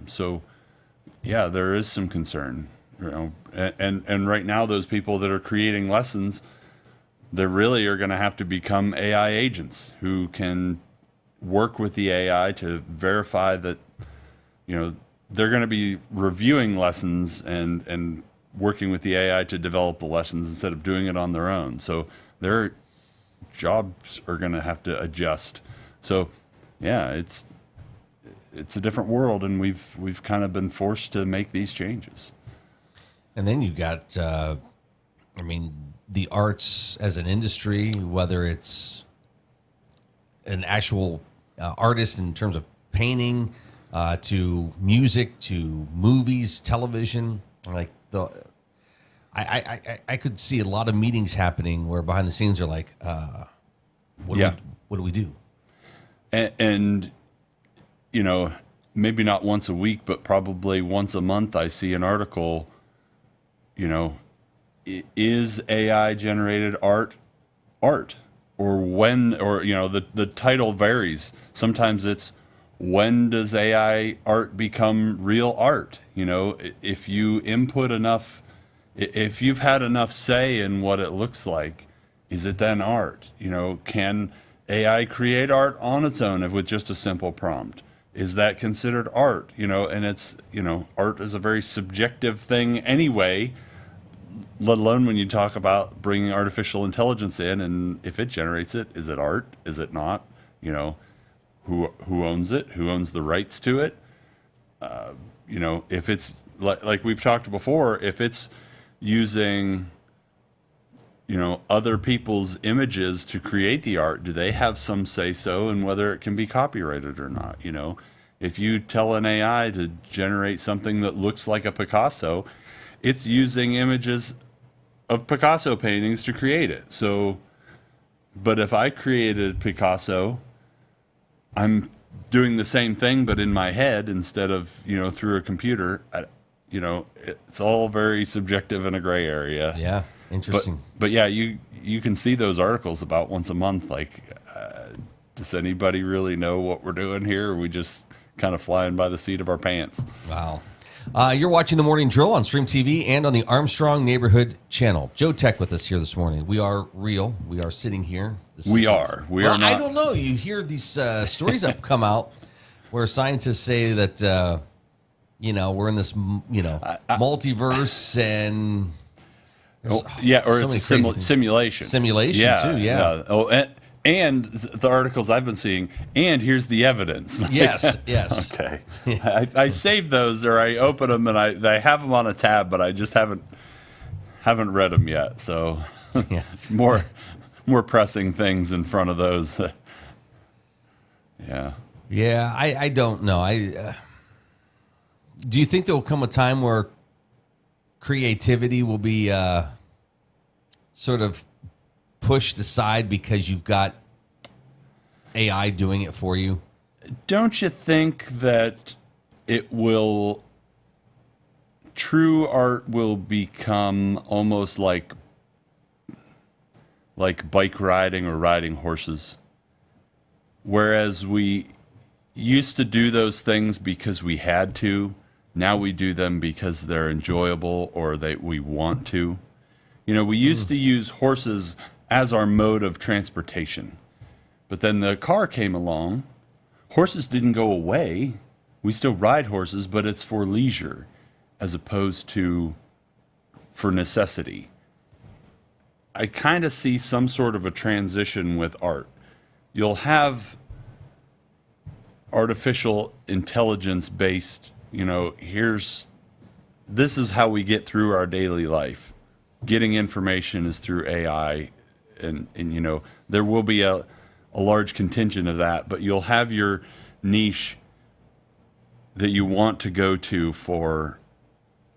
So, yeah, there is some concern. And right now, those people that are creating lessons, they really are going to have to become AI agents who can work with the AI to verify that, they're going to be reviewing lessons and working with the AI to develop the lessons instead of doing it on their own. So their jobs are going to have to adjust. So, yeah, it's a different world, and we've kind of been forced to make these changes. And then you got, the arts as an industry, whether it's an actual artist in terms of painting, to music, to movies, television. I could see a lot of meetings happening where behind the scenes are like, what do we do? And maybe not once a week, but probably once a month, I see an article, is AI generated art? Or when, or, the title varies. Sometimes it's, when does AI art become real art? If you input enough, if you've had enough say in what it looks like, is it then art? Can AI create art on its own with just a simple prompt? is that considered art? And it's, art is a very subjective thing anyway, let alone when you talk about bringing artificial intelligence in, and if it generates it, is it art? Is it not? Who owns it? Who owns the rights to it? If it's like we've talked before, if it's using, other people's images to create the art, do they have some say so in whether it can be copyrighted or not? If you tell an AI to generate something that looks like a Picasso, it's using images of Picasso paintings to create it. So, but if I created Picasso, I'm doing the same thing, but in my head instead of, through a computer. It's all very subjective in a gray area. Yeah, interesting. But yeah, you can see those articles about once a month. Like, does anybody really know what we're doing here? Or are we just kind of flying by the seat of our pants? Wow. You're watching The Morning Drill on Stream TV and on the Armstrong Neighborhood Channel. Joe Tech with us here this morning. We are real. We are sitting here. We are not. I don't know. You hear these stories that come out where scientists say that, we're in this, multiverse and... or it's a simulation. Simulation, too, yeah. Oh, and the articles I've been seeing, and here's the evidence. Yes. Okay. I save those, or I open them, and I have them on a tab, but I just haven't read them yet. So more pressing things in front of those. Yeah. Yeah, I don't know. Do you think there will come a time where creativity will be sort of pushed aside because you've got AI doing it for you? Don't you think that true art will become almost like bike riding or riding horses? Whereas we used to do those things because we had to, now we do them because they're enjoyable or we want to. We used to use horses as our mode of transportation. But then the car came along. Horses didn't go away. We still ride horses, but it's for leisure as opposed to for necessity. I kind of see some sort of a transition with art. You'll have artificial intelligence based, this is how we get through our daily life. Getting information is through AI. And there will be a large contingent of that, but you'll have your niche that you want to go to for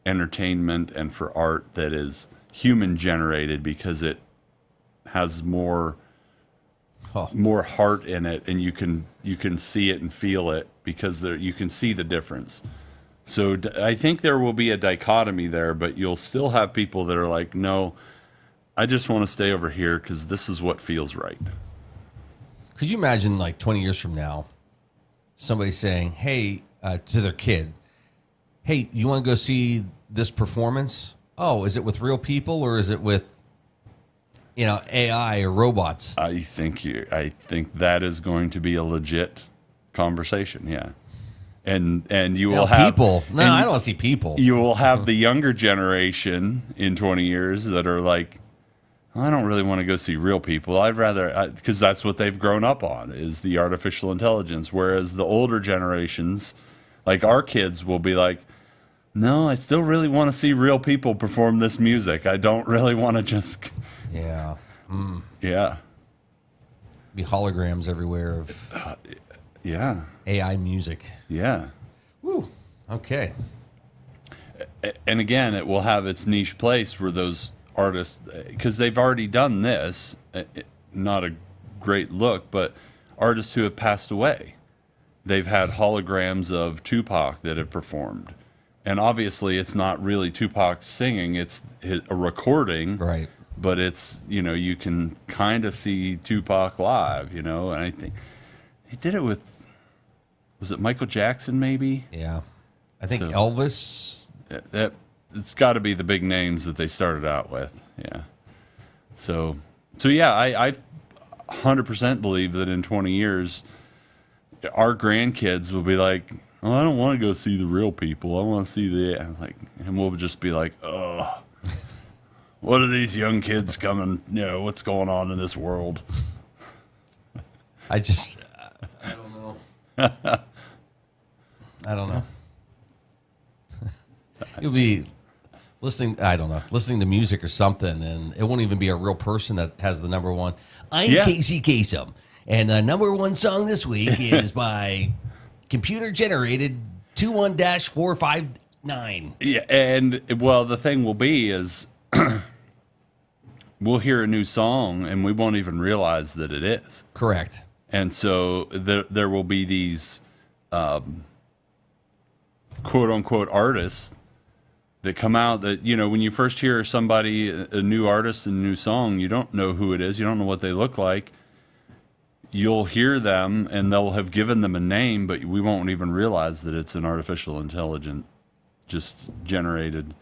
entertainment and for art that is human generated because it has more heart in it, and you can see it and feel it because you can see the difference. So I think there will be a dichotomy there, but you'll still have people that are like, no, I just want to stay over here because this is what feels right. Could you imagine, 20 years from now, somebody saying, hey, to their kid, hey, you want to go see this performance? Oh, is it with real people or is it with, AI or robots? I think that is going to be a legit conversation, yeah. And you will have people. No, I don't see people. You will have the younger generation in 20 years that are like, I don't really want to go see real people. I'd rather, because that's what they've grown up on, is the artificial intelligence. Whereas the older generations, like our kids, will be like, no, I still really want to see real people perform this music. I don't really want to just... Yeah. Mm. Yeah. Be holograms everywhere of yeah, AI music. Yeah. Woo. Okay. And again, it will have its niche place where those artists, because they've already done this, not a great look, but artists who have passed away. They've had holograms of Tupac that have performed. And obviously it's not really Tupac singing, it's a recording. Right. But it's, you can kind of see Tupac live, and I think he did it with, was it Michael Jackson maybe? Yeah. I think Elvis. It's got to be the big names that they started out with. Yeah. So yeah, I 100% believe that in 20 years, our grandkids will be like, "Oh, I don't want to go see the real people. I want to see the," and we'll just be like, "Oh, what are these young kids coming? What's going on in this world?" I don't know. I don't know. You'll be listening to music or something, and it won't even be a real person that has the number one. I'm Casey Kasem, and the number one song this week is by computer generated 21-459. Yeah, and well, the thing will be is we'll hear a new song and we won't even realize that it is. Correct. And so there will be these quote unquote artists that come out that, when you first hear somebody, a new artist and a new song, you don't know who it is. You don't know what they look like. You'll hear them and they'll have given them a name, but we won't even realize that it's an artificial intelligence just generated.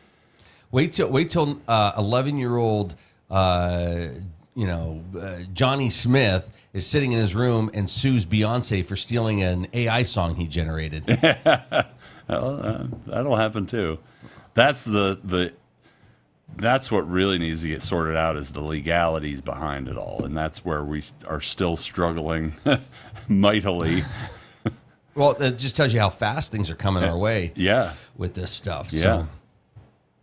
Wait till 11-year-old, Johnny Smith is sitting in his room and sues Beyonce for stealing an AI song he generated. That'll happen too. That's that's what really needs to get sorted out, is the legalities behind it all, and that's where we are still struggling mightily. Well, it just tells you how fast things are coming our way. Yeah, with this stuff. Yeah. So.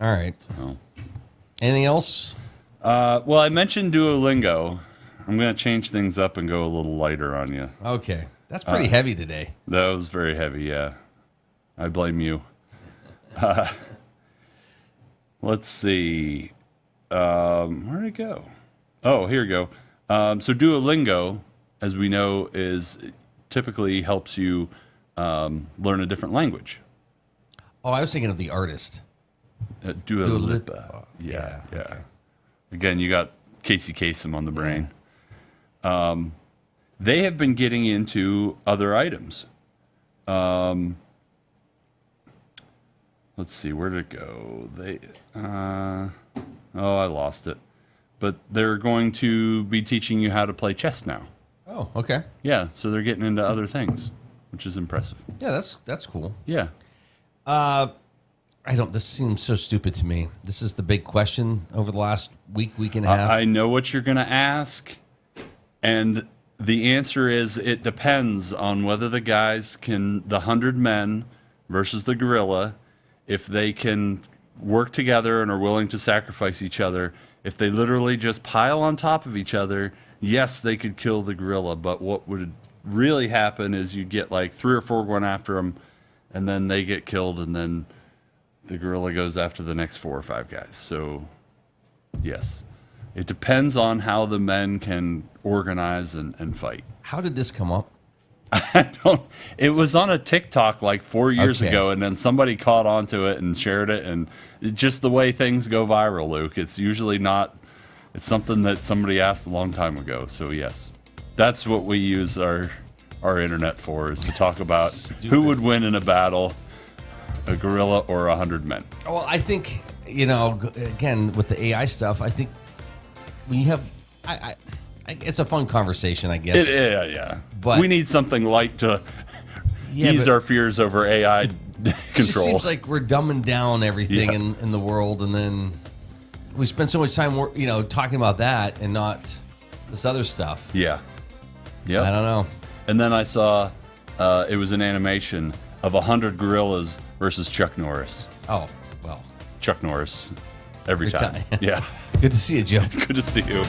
All right. So. Anything else? Well, I mentioned Duolingo. I'm going to change things up and go a little lighter on you. Okay, that's pretty heavy today. That was very heavy. Yeah, I blame you. Let's see. Where'd it go? Oh, here we go. So Duolingo, as we know, typically helps you learn a different language. Oh, I was thinking of the artist. Duolipa. Yeah. Okay. Again, you got Casey Kasem on the brain. They have been getting into other items. Let's see, where did it go? I lost it. But they're going to be teaching you how to play chess now. Oh, okay. Yeah, so they're getting into other things, which is impressive. Yeah, that's cool. Yeah. This seems so stupid to me. This is the big question over the last week and a half. I know what you're going to ask, and the answer is it depends on whether the guys the 100 men versus the gorilla, if they can work together and are willing to sacrifice each other. If they literally just pile on top of each other, yes, they could kill the gorilla, but what would really happen is you'd get like 3 or 4 going after them, and then they get killed, and then the gorilla goes after the next 4 or 5 guys. So, yes, it depends on how the men can organize and fight. How did this come up? It was on a TikTok like 4 years ago, and then somebody caught onto it and shared it, and just the way things go viral, Luke. It's usually not. It's something that somebody asked a long time ago. So yes, that's what we use our internet for, is to talk about who would win in a battle, a gorilla or 100 men. Well, I think, again, with the AI stuff, I think we have. It's a fun conversation, I guess. Yeah. But we need something light to ease our fears over AI control. It just seems like we're dumbing down everything in the world, and then we spend so much time, talking about that and not this other stuff. Yeah. I don't know. And then I saw it was an animation of 100 gorillas versus Chuck Norris. Oh, well. Chuck Norris every time. Yeah. Good to see you, Joe. Good to see you.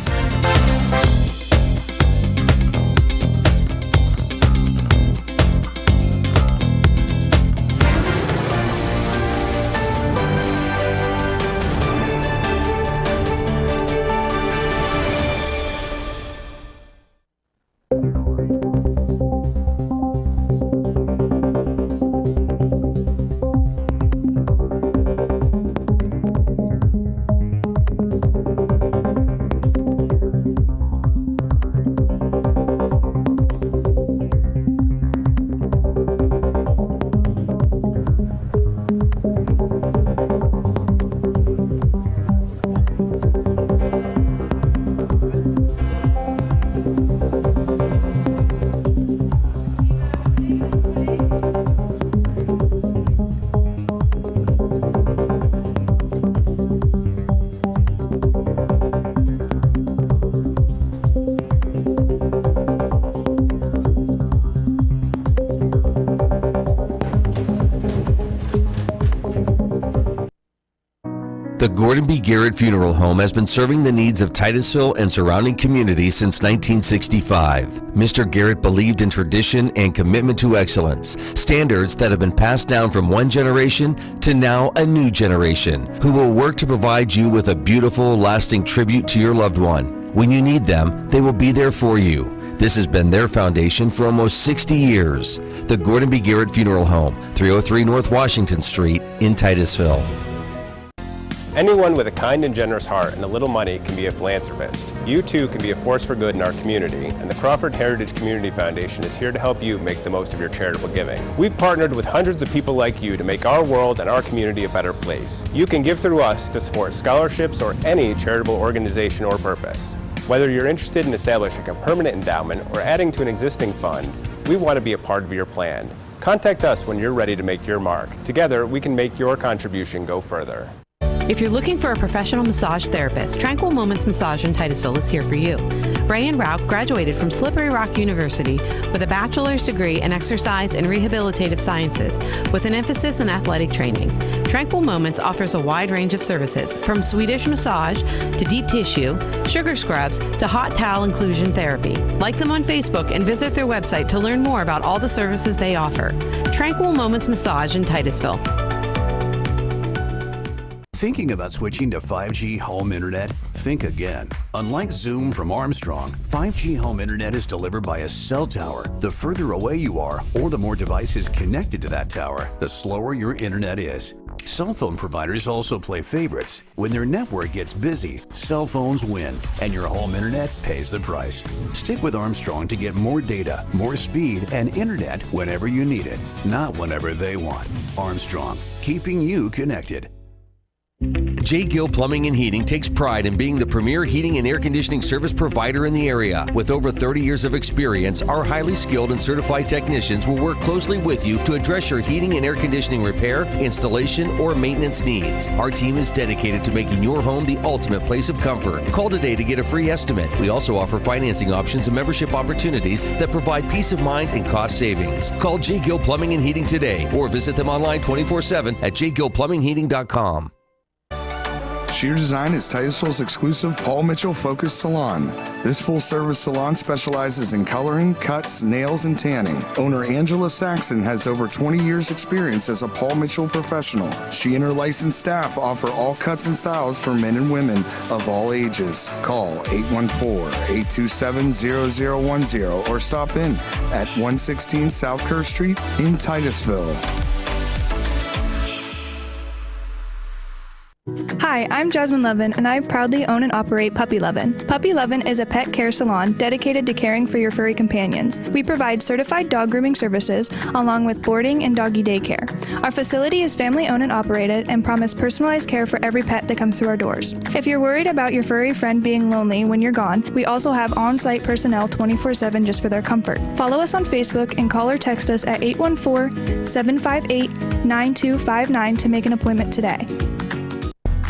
The Gordon B. Garrett Funeral Home has been serving the needs of Titusville and surrounding communities since 1965. Mr. Garrett believed in tradition and commitment to excellence, standards that have been passed down from one generation to now a new generation, who will work to provide you with a beautiful, lasting tribute to your loved one. When you need them, they will be there for you. This has been their foundation for almost 60 years. The Gordon B. Garrett Funeral Home, 303 North Washington Street in Titusville. Anyone with a kind and generous heart and a little money can be a philanthropist. You too can be a force for good in our community, and the Crawford Heritage Community Foundation is here to help you make the most of your charitable giving. We've partnered with hundreds of people like you to make our world and our community a better place. You can give through us to support scholarships or any charitable organization or purpose. Whether you're interested in establishing a permanent endowment or adding to an existing fund, we want to be a part of your plan. Contact us when you're ready to make your mark. Together, we can make your contribution go further. If you're looking for a professional massage therapist, Tranquil Moments Massage in Titusville is here for you. Ray and Rauch graduated from Slippery Rock University with a bachelor's degree in exercise and rehabilitative sciences with an emphasis in athletic training. Tranquil Moments offers a wide range of services, from Swedish massage to deep tissue, sugar scrubs to hot towel inclusion therapy. Like them on Facebook and visit their website to learn more about all the services they offer. Tranquil Moments Massage in Titusville. Thinking about switching to 5G home internet? Think again. Unlike Zoom from Armstrong, 5G home internet is delivered by a cell tower. The further away you are, or the more devices connected to that tower, the slower your internet is. Cell phone providers also play favorites. When their network gets busy, cell phones win, and your home internet pays the price. Stick with Armstrong to get more data, more speed, and internet whenever you need it, not whenever they want. Armstrong, keeping you connected. J. Gill Plumbing and Heating takes pride in being the premier heating and air conditioning service provider in the area. With over 30 years of experience, our highly skilled and certified technicians will work closely with you to address your heating and air conditioning repair, installation, or maintenance needs. Our team is dedicated to making your home the ultimate place of comfort. Call today to get a free estimate. We also offer financing options and membership opportunities that provide peace of mind and cost savings. Call J. Gill Plumbing and Heating today, or visit them online 24/7 at jgillplumbingheating.com. Sheer Design is Titusville's exclusive Paul Mitchell-focused salon. This full-service salon specializes in coloring, cuts, nails, and tanning. Owner Angela Saxon has over 20 years' experience as a Paul Mitchell professional. She and her licensed staff offer all cuts and styles for men and women of all ages. Call 814-827-0010 or stop in at 116 South Kerr Street in Titusville. Hi, I'm Jasmine Levin, and I proudly own and operate Puppy Levin. Puppy Levin is a pet care salon dedicated to caring for your furry companions. We provide certified dog grooming services along with boarding and doggy daycare. Our facility is family-owned and operated and promise personalized care for every pet that comes through our doors. If you're worried about your furry friend being lonely when you're gone, we also have on-site personnel 24/7 just for their comfort. Follow us on Facebook and call or text us at 814-758-9259 to make an appointment today.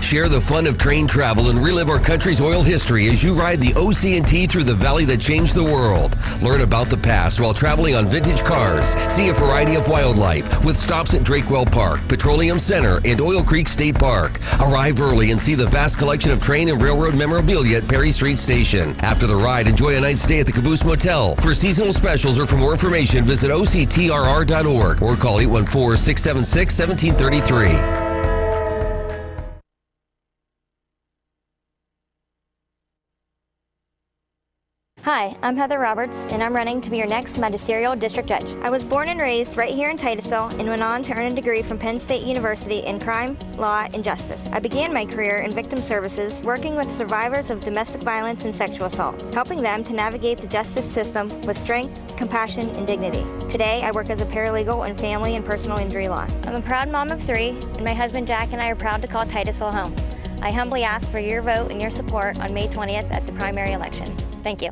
Share the fun of train travel and relive our country's oil history as you ride the OC&T through the valley that changed the world. Learn about the past while traveling on vintage cars. See a variety of wildlife with stops at Drakewell Park, Petroleum Center, and Oil Creek State Park. Arrive early and see the vast collection of train and railroad memorabilia at Perry Street Station. After the ride, enjoy a night's stay at the Caboose Motel. For seasonal specials or for more information, visit octrr.org or call 814-676-1733. Hi, I'm Heather Roberts, and I'm running to be your next magisterial district judge. I was born and raised right here in Titusville and went on to earn a degree from Penn State University in crime, law, and justice. I began my career in victim services, working with survivors of domestic violence and sexual assault, helping them to navigate the justice system with strength, compassion, and dignity. Today, I work as a paralegal in family and personal injury law. I'm a proud mom of 3, and my husband Jack and I are proud to call Titusville home. I humbly ask for your vote and your support on May 20th at the primary election. Thank you.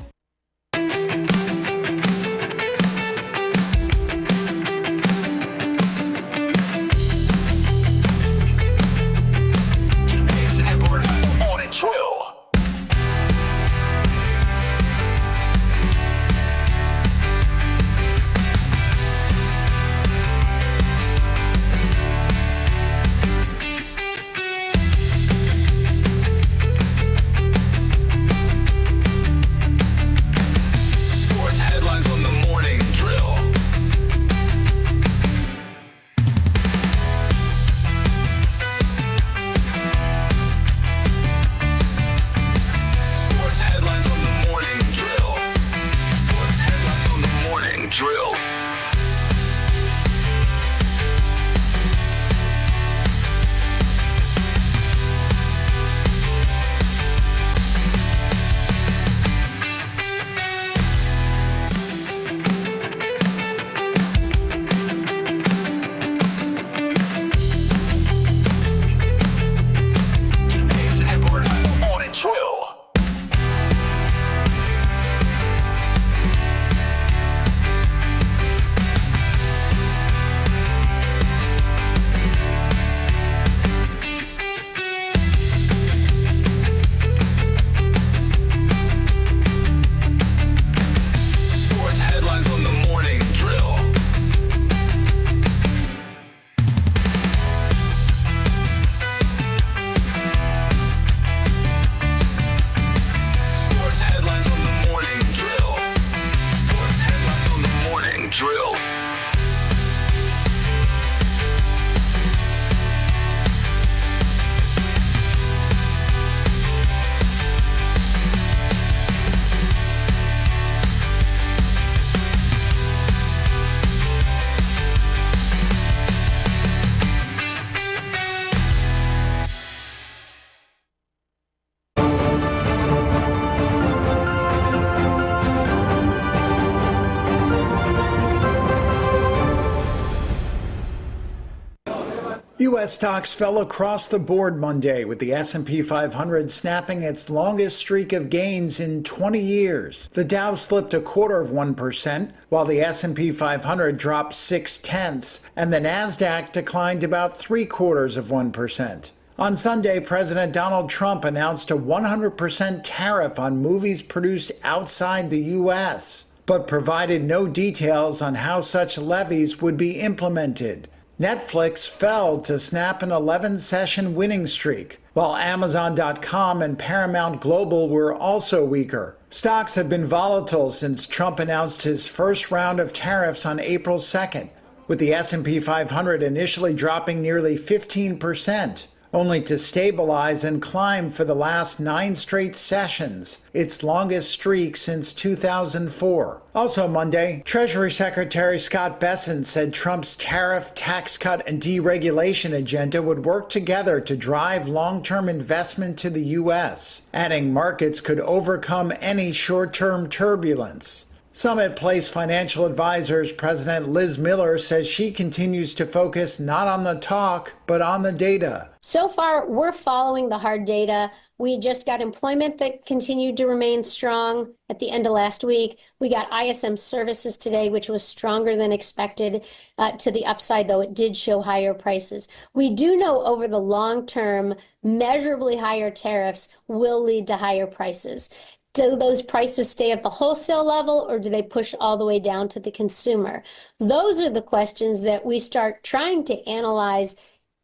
U.S. stocks fell across the board Monday, with the S&P 500 snapping its longest streak of gains in 20 years. The Dow slipped 0.25%, while the S&P 500 dropped 0.6, and the Nasdaq declined about 0.75%. On Sunday, President Donald Trump announced a 100% tariff on movies produced outside the U.S., but provided no details on how such levies would be implemented. Netflix fell to snap an 11-session winning streak, while Amazon.com and Paramount Global were also weaker. Stocks have been volatile since Trump announced his first round of tariffs on April 2nd, with the S&P 500 initially dropping nearly 15%. Only to stabilize and climb for the last 9 straight sessions, its longest streak since 2004. Also Monday, Treasury Secretary Scott Bessent said Trump's tariff, tax cut, and deregulation agenda would work together to drive long-term investment to the U.S., adding markets could overcome any short-term turbulence. Summit Place Financial Advisors President Liz Miller says she continues to focus not on the talk, but on the data. So far, we're following the hard data. We just got employment that continued to remain strong at the end of last week. We got ISM services today, which was stronger than expected. To the upside, though, it did show higher prices. We do know over the long term, measurably higher tariffs will lead to higher prices. Do those prices stay at the wholesale level, or do they push all the way down to the consumer? Those are the questions that we start trying to analyze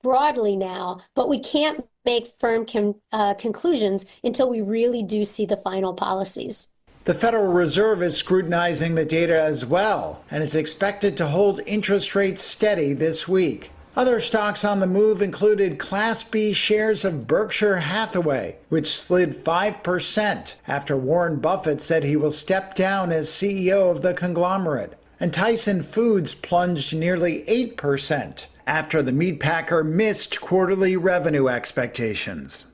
broadly now, but we can't make firm conclusions until we really do see the final policies. The Federal Reserve is scrutinizing the data as well, and is expected to hold interest rates steady this week. Other stocks on the move included Class B shares of Berkshire Hathaway, which slid 5% after Warren Buffett said he will step down as CEO of the conglomerate. And Tyson Foods plunged nearly 8% after the meatpacker missed quarterly revenue expectations.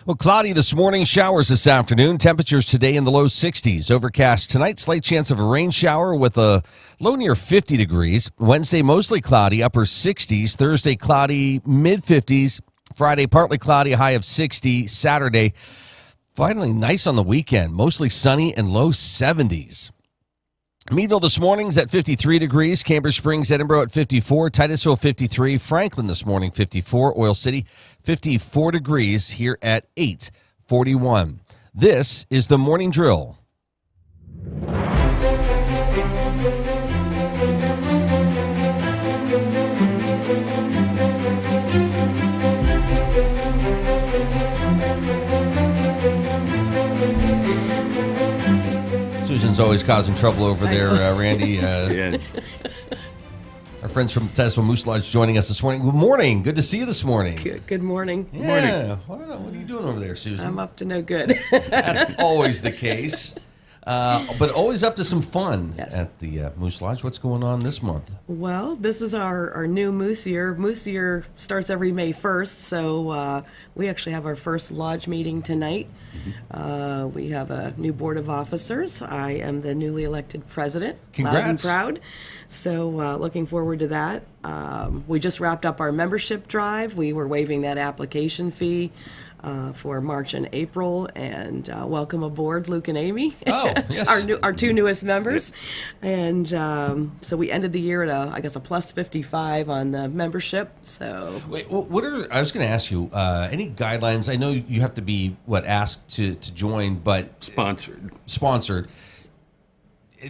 Well, cloudy this morning, showers this afternoon. Temperatures today in the low 60s. Overcast tonight, slight chance of a rain shower with a low near 50 degrees. Wednesday, mostly cloudy, upper 60s. Thursday, cloudy, mid 50s. Friday, partly cloudy, a high of 60. Saturday, finally nice on the weekend, mostly sunny and low 70s. Meadville this morning is at 53 degrees. Cambridge Springs, Edinburgh at 54. Titusville, 53. Franklin this morning, 54. Oil City, 54 degrees here at 8:41. This is the Morning Drill. Susan's always causing trouble over there, Randy. Yeah. Our friends from the Titusville Moose Lodge joining us this morning. Good morning. Good to see you this morning. Good morning. Yeah. What are you doing over there, Susan? I'm up to no good. That's always the case. But always up to some fun Yes. at the Moose Lodge. What's going on this month? Well, this is our new Moose Year. Moose Year starts every May 1st, so we actually have our first lodge meeting tonight. We have a new board of officers. I am the newly elected president. Congrats. Loud and proud. So looking forward to that. We just wrapped up our membership drive. We were waiving that application fee for March and April, and welcome aboard Luke and Amy. Oh, yes. our two newest members. And so we ended the year at a plus 55 on the membership. So Wait, I was going to ask you, any guidelines? I know you have to be, asked to join, but sponsored.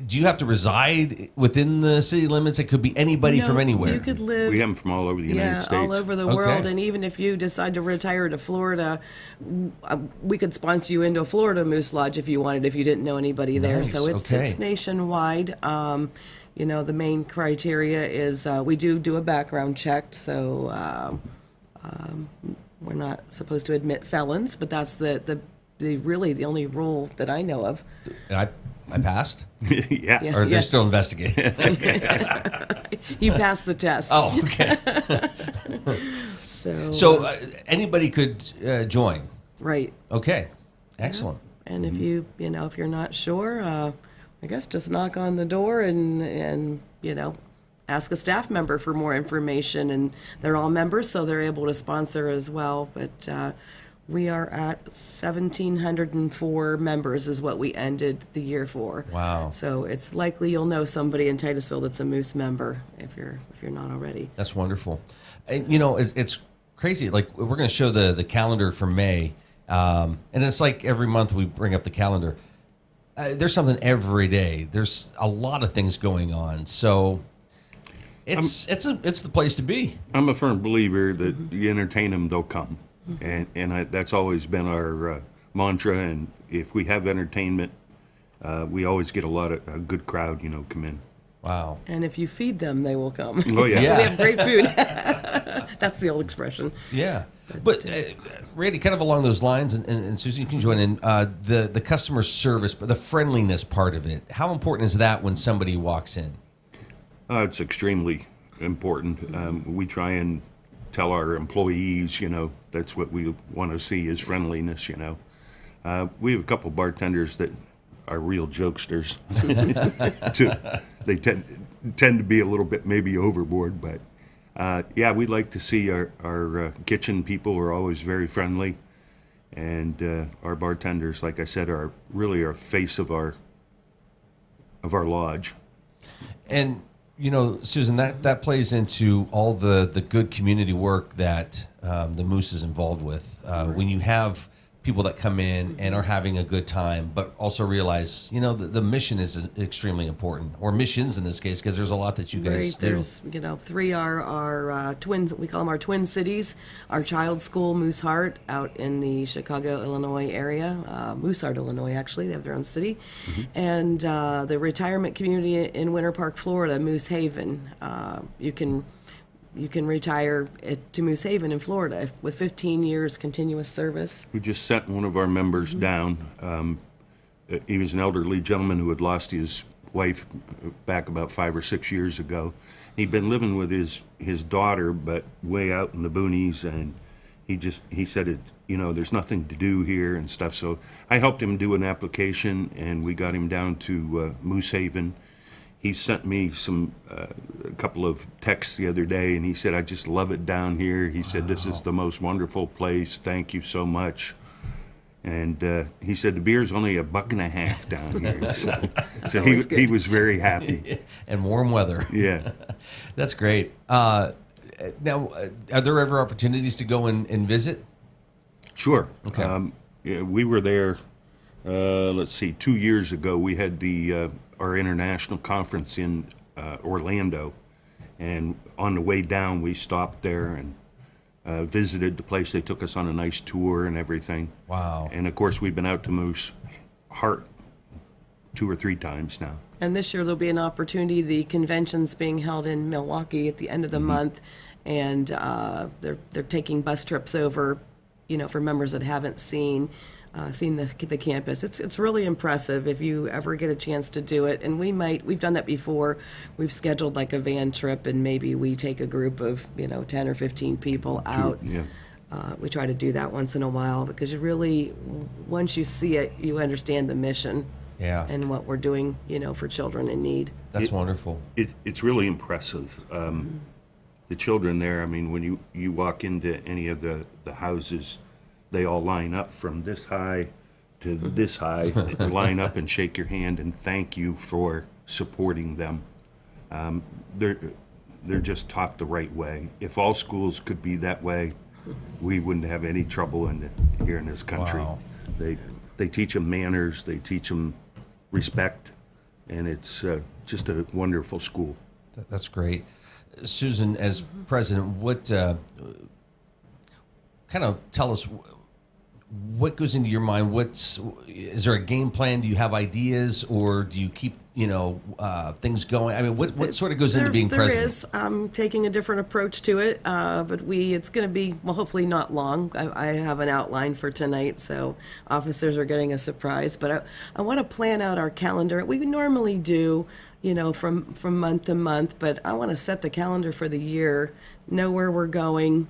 Do you have to reside within the city limits? It could be anybody from anywhere. You could live. We have them from all over the United States. all over the world. And even if you decide to retire to Florida, we could sponsor you into a Florida Moose Lodge if you wanted, if you didn't know anybody there. Nice. So it's nationwide. The main criteria is we do a background check. So we're not supposed to admit felons, but that's the really the only rule that I know of. And I passed? Yeah. Or they're still investigating? You passed the test. Oh, okay. So anybody could join? Right. Okay. Excellent. And if if you're not sure, I guess just knock on the door and ask a staff member for more information. And they're all members, so they're able to sponsor as well. But we are at 1,704 members is what we ended the year for. Wow. So it's likely you'll know somebody in Titusville that's a Moose member if you're not already. That's wonderful. And, it's crazy. Like, we're going to show the calendar for May. And it's like every month we bring up the calendar. There's something every day. There's a lot of things going on. So it's the place to be. I'm a firm believer that you entertain them, they'll come. And that's always been our mantra. And if we have entertainment, we always get a good crowd, come in. Wow. And if you feed them, they will come. Oh, yeah. We have great food. That's the old expression. Yeah. But Randy, kind of along those lines, and Susan, you can join in, the customer service, but the friendliness part of it, how important is that when somebody walks in? It's extremely important. We try and tell our employees, that's what we want to see is friendliness, We have a couple bartenders that are real jokesters. They tend to be a little bit maybe overboard, but we'd like to see our kitchen people are always very friendly, and our bartenders, like I said, are really our face of our lodge. And Susan, that plays into all the good community work that the Moose is involved with. When you have people that come in and are having a good time, but also realize, the mission is extremely important, or missions in this case, because there's a lot that you guys do. There's, 3 are our twins. We call them our twin cities. Our child school, Moose Heart, out in the Chicago, Illinois area. Moose Heart, Illinois, actually. They have their own city. Mm-hmm. And the retirement community in Winter Park, Florida, Moose Haven. You can retire to Moose Haven in Florida with 15 years continuous service. We just sent one of our members down. He was an elderly gentleman who had lost his wife back about 5 or 6 years ago. He'd been living with his daughter, but way out in the boonies, and he said, there's nothing to do here and stuff. So I helped him do an application, and we got him down to Moose Haven. He sent me a couple of texts the other day, and he said, I just love it down here. He said, this is the most wonderful place. Thank you so much. And he said, the beer's only $1.50 down here. So he was very happy. And warm weather. Yeah. That's great. Now, are there ever opportunities to go and visit? Sure. Okay. We were there, 2 years ago. We had our international conference in Orlando, and on the way down we stopped there and visited the place. They took us on a nice tour and everything. Wow. And of course we've been out to Moose Heart 2 or 3 times now. And this year there'll be an opportunity. The convention's being held in Milwaukee at the end of the month, and they're taking bus trips over, for members that haven't seen the campus. It's really impressive if you ever get a chance to do it. And we've done that before. We've scheduled like a van trip, and maybe we take a group of 10 or 15 people out. Yeah. We try to do that once in a while, because you really, once you see it, you understand the mission. Yeah. And what we're doing, for children in need. That's wonderful. It's really impressive. The children there, when you walk into any of the houses, they all line up from this high to this high, line up and shake your hand and thank you for supporting them. They're just taught the right way. If all schools could be that way, we wouldn't have any trouble here in this country. Wow. They teach them manners, they teach them respect, and it's just a wonderful school. That's great. Susan, as president, what kind of tell us what goes into your mind? Is there a game plan? Do you have ideas, or do you keep things going? What sort of goes into being president? There is. I'm taking a different approach to it, but it's going to be, hopefully not long. I have an outline for tonight, so officers are getting a surprise. But I want to plan out our calendar. We normally do, from month to month, but I want to set the calendar for the year, know where we're going.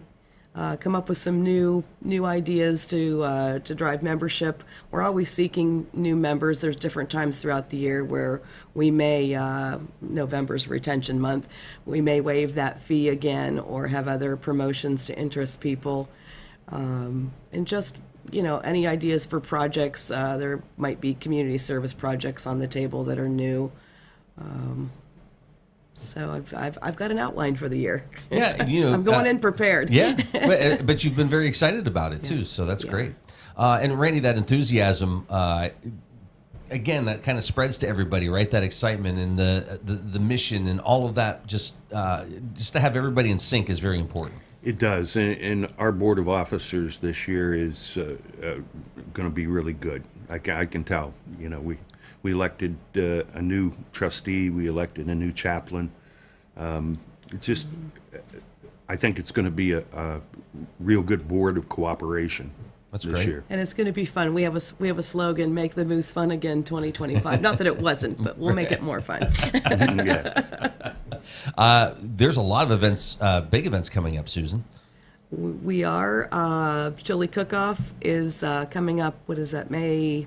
come up with some new ideas to drive membership. We're always seeking new members. There's different times throughout the year where we may, November's retention month, we may waive that fee again or have other promotions to interest people. And just, any ideas for projects. There might be community service projects on the table that are new. So I've got an outline for the year. Yeah, I'm going in prepared. Yeah, but you've been very excited about it too, so that's great. And Randy, that enthusiasm, again, that kind of spreads to everybody, right? That excitement and the mission and all of that, just to have everybody in sync is very important. It does, and our board of officers this year is going to be really good. I can tell. We elected a new trustee. We elected a new chaplain. I think it's going to be a real good board of cooperation. That's this great. year. And it's going to be fun. We have a slogan: "Make the Moose fun again, 2025." Not that it wasn't, but we'll make it more fun. There's a lot of events, big events coming up, Susan. We are. Chili Cook-Off is coming up. What is that? May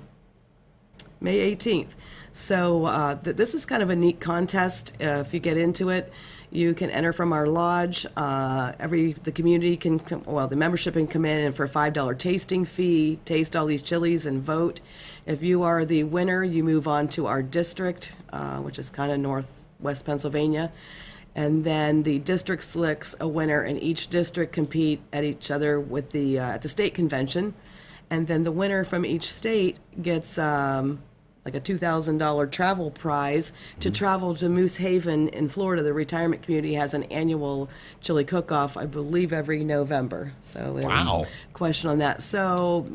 18th. So this is kind of a neat contest. If you get into it, you can enter from our lodge. The community can the membership can come in and for a $5 tasting fee, taste all these chilies and vote. If you are the winner, you move on to our district, which is kind of northwest Pennsylvania. And then the district selects a winner, and each district compete at each other with at the state convention. And then the winner from each state gets like a $2,000 travel prize to travel to Moose Haven in Florida. The retirement community has an annual chili cook-off, I believe, every November. So there's a question on that. So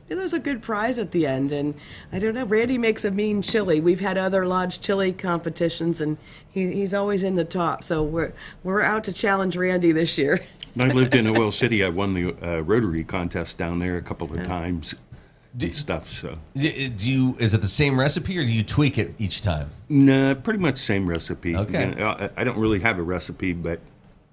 there's a good prize at the end. And I don't know, Randy makes a mean chili. We've had other lodge chili competitions, and he's always in the top. So we're out to challenge Randy this year. When I lived in Oil City, I won the Rotary contest down there a couple of times. Stuff. So, is it the same recipe, or do you tweak it each time? No, pretty much same recipe. Okay. I don't really have a recipe, but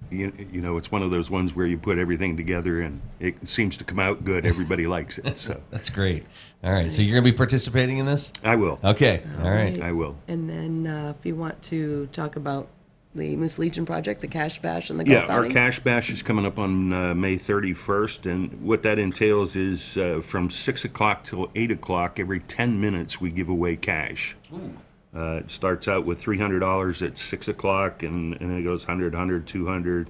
it's one of those ones where you put everything together and it seems to come out good. Everybody likes it. So that's great. All right. So you're going to be participating in this? I will. Okay. All right. I will. And then if you want to talk about the Moose Legion project, the Cash Bash and the golf outing. Our Cash Bash is coming up on May 31st, and what that entails is from 6 o'clock till 8 o'clock, every 10 minutes we give away cash. It starts out with $300 at 6 o'clock, and it goes 100, 100, 200.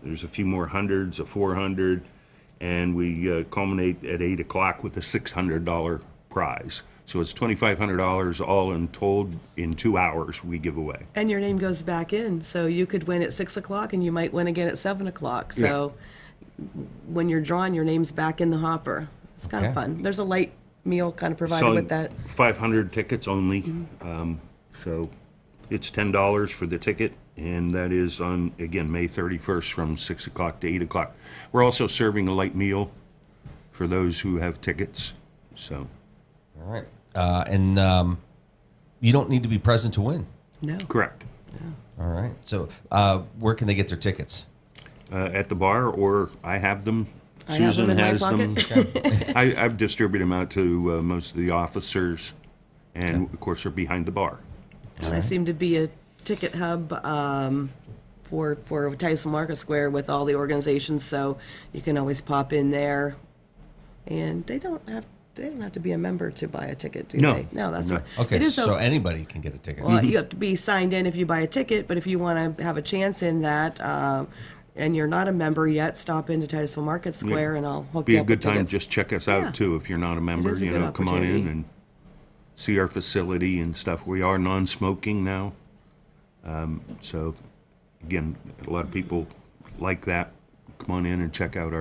There's a few more hundreds, a 400, and we culminate at 8 o'clock with a $600 prize. So it's $2,500 all in told in 2 hours we give away. And your name goes back in, so you could win at 6 o'clock and you might win again at 7 o'clock. So when you're drawn, your name's back in the hopper. It's kind of fun. There's a light meal kind of provided with that. 500 tickets only. So it's $10 for the ticket, and that is on, again, May 31st from 6 o'clock to 8 o'clock. We're also serving a light meal for those who have tickets. So. All right. And you don't need to be present to win. No. Correct. All right. So where can they get their tickets? At the bar, or I have them. I Susan have them in has my them. pocket. I've distributed them out to most of the officers, and of course, they're behind the bar. And I seem to be a ticket hub for Titusville Market Square with all the organizations, so you can always pop in there. And they don't have to be a member to buy a ticket, do they? No, that's not. Okay, it is so anybody can get a ticket. Well, you have to be signed in if you buy a ticket, but if you want to have a chance in that, and you're not a member yet, stop into Titusville Market Square, and I'll hook Be you a up good with time. tickets. Just check us out too if you're not a member. is a good Come on in opportunity. and see our facility and stuff. We are non-smoking now, so again, a lot of people like that. Come on in and check out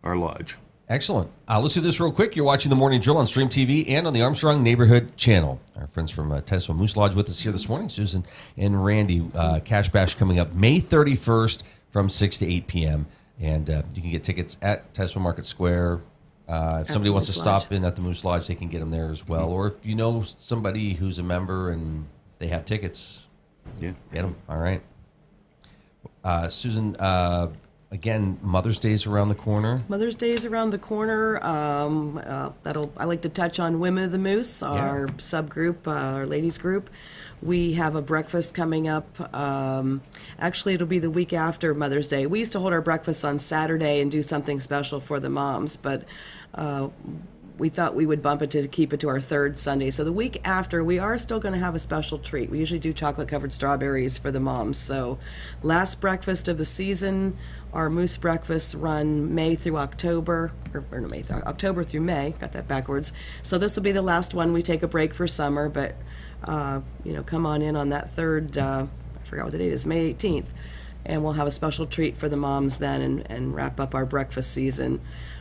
our lodge. Excellent. Let's do this real quick. You're watching The Morning Drill on Stream TV and on the Armstrong Neighborhood Channel. Our friends from Titusville Moose Lodge with us here this morning, Susan and Randy. Cash Bash coming up May 31st from 6 to 8 p.m. And you can get tickets at Titusville Market Square. If somebody wants to stop in at the Moose Lodge, they can get them there as well. Or if you know somebody who's a member and they have tickets, get them. All right. Susan, Again, Mother's Day's around the corner. Mother's Day is around the corner. I like to touch on Women of the Moose, our subgroup, our ladies group. We have a breakfast coming up. Actually, it'll be the week after Mother's Day. We used to hold our breakfast on Saturday and do something special for the moms, but we thought we would bump it to keep it to our third Sunday. So the week after, we are still going to have a special treat. We usually do chocolate-covered strawberries for the moms. So last breakfast of the season, our Moose breakfasts run May through October, October through May. Got that backwards. So this will be the last one. We take a break for summer, but come on in on that third, I forgot what the date is, May 18th. And we'll have a special treat for the moms then and wrap up our breakfast season.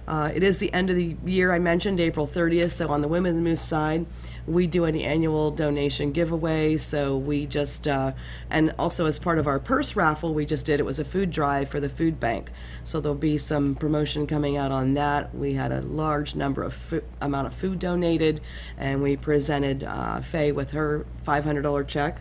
It is the end of the year, I mentioned, April 30th. So on the Women of the Moose side, we do an annual donation giveaway. So we just, and also as part of our purse raffle, it was a food drive for the food bank. So there'll be some promotion coming out on that. We had a large number of amount of food donated, and we presented Faye with her $500 check.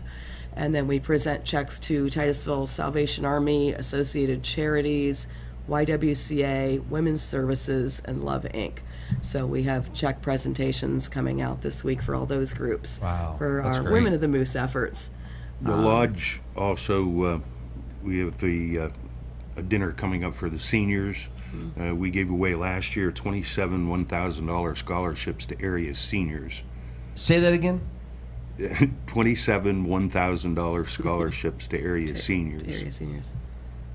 And then we present checks to Titusville Salvation Army, Associated Charities, YWCA, Women's Services, and Love Inc. So we have check presentations coming out this week for all those groups. Wow, for that's our great. Women of the Moose efforts. The lodge also, we have a dinner coming up for the seniors. We gave away last year 27 $1,000 scholarships to area seniors. Say that again? 27 $1,000 scholarships to area seniors. To area seniors.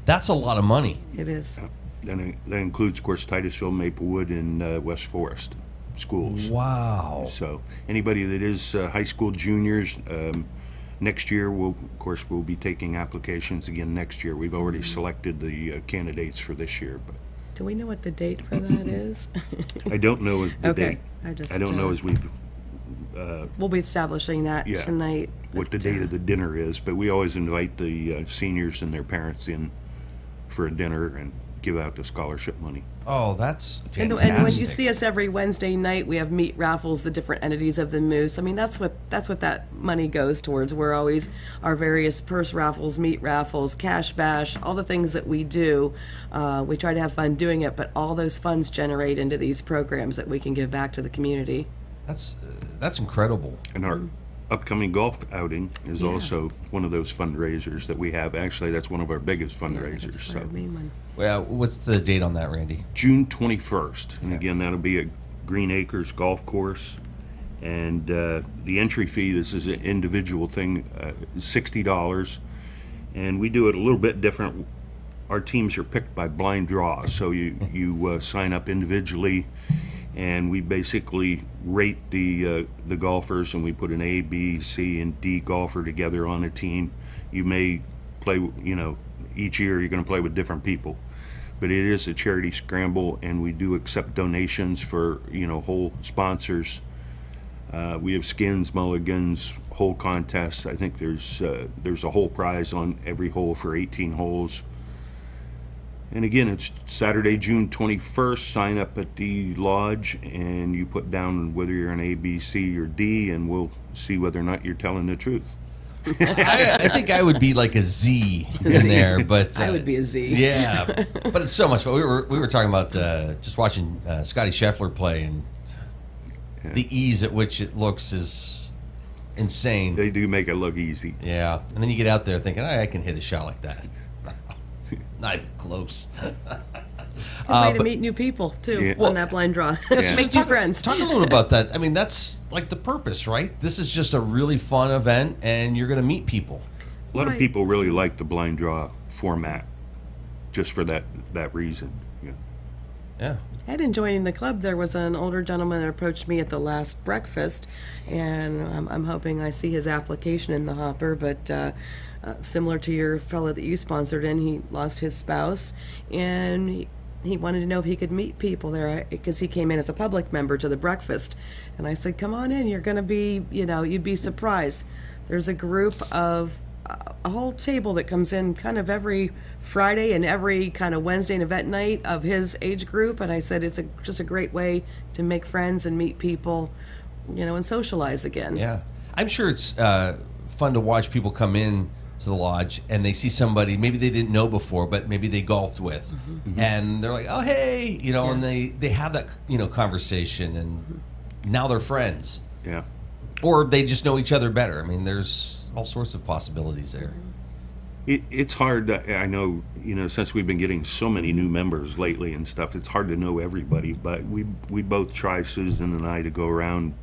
That's a lot of money. It is. And that includes, of course, Titusville, Maplewood, and West Forest schools. Wow. So anybody that is high school juniors, next year, we'll be taking applications again next year. We've already selected the candidates for this year. But Do we know what the date for that is? I don't know the Okay. date. I don't know as we've... we'll be establishing that tonight. What the date of the dinner is, but we always invite the seniors and their parents in for a dinner and give out the scholarship money. Oh, that's fantastic. And when you see us every Wednesday night, we have meat raffles, the different entities of the Moose. I mean, that's what that money goes towards. We're always our various purse raffles, meat raffles, cash bash, all the things that we do. We try to have fun doing it, but all those funds generate into these programs that we can give back to the community. That's incredible. And our upcoming golf outing is also one of those fundraisers that we have. Actually, that's one of our biggest fundraisers. That's our main one. Well, what's the date on that, Randy? June 21st. And again, that'll be at Green Acres Golf Course. And the entry fee, this is an individual thing, is $60. And we do it a little bit different. Our teams are picked by blind draw. So you sign up individually, and we basically rate the golfers, and we put an A, B, C, and D golfer together on a team. You may play, each year you're going to play with different people, but it is a charity scramble, and we do accept donations for hole sponsors. We have skins, mulligans, hole contests. I think there's a whole prize on every hole for 18 holes. And again, it's Saturday, June 21st. Sign up at the lodge, and you put down whether you're an A, B, C, or D, and we'll see whether or not you're telling the truth. I think I would be like a Z in there, but I would be a Z. Yeah, but it's so much fun. We were talking about just watching Scotty Scheffler play, and the ease at which it looks is insane. They do make it look easy. Yeah, and then you get out there thinking, I can hit a shot like that. Not even close. Good way to meet new people, too, on that blind draw. Make new friends. Talk a little about that. I mean, that's like the purpose, right? This is just a really fun event, and you're going to meet people. A lot of people really like the blind draw format just for that reason. Yeah. And in joining the club, there was an older gentleman that approached me at the last breakfast, and I'm hoping I see his application in the hopper, but similar to your fellow that you sponsored in, he lost his spouse, and he wanted to know if he could meet people there, because he came in as a public member to the breakfast. And I said, come on in, you're going to be, you'd be surprised. There's a group of a whole table that comes in kind of every Friday and every kind of Wednesday and event night of his age group. And I said, it's just a great way to make friends and meet people, and socialize again. Yeah. I'm sure it's fun to watch people come in. to the lodge and they see somebody maybe they didn't know before, but maybe they golfed with, and they're like, "Oh, hey," and they have that conversation, and now they're friends. Yeah. Or they just know each other better. I mean, there's all sorts of possibilities there. It's hard. I know, since we've been getting so many new members lately and stuff, it's hard to know everybody. But we both try, Susan and I, to go around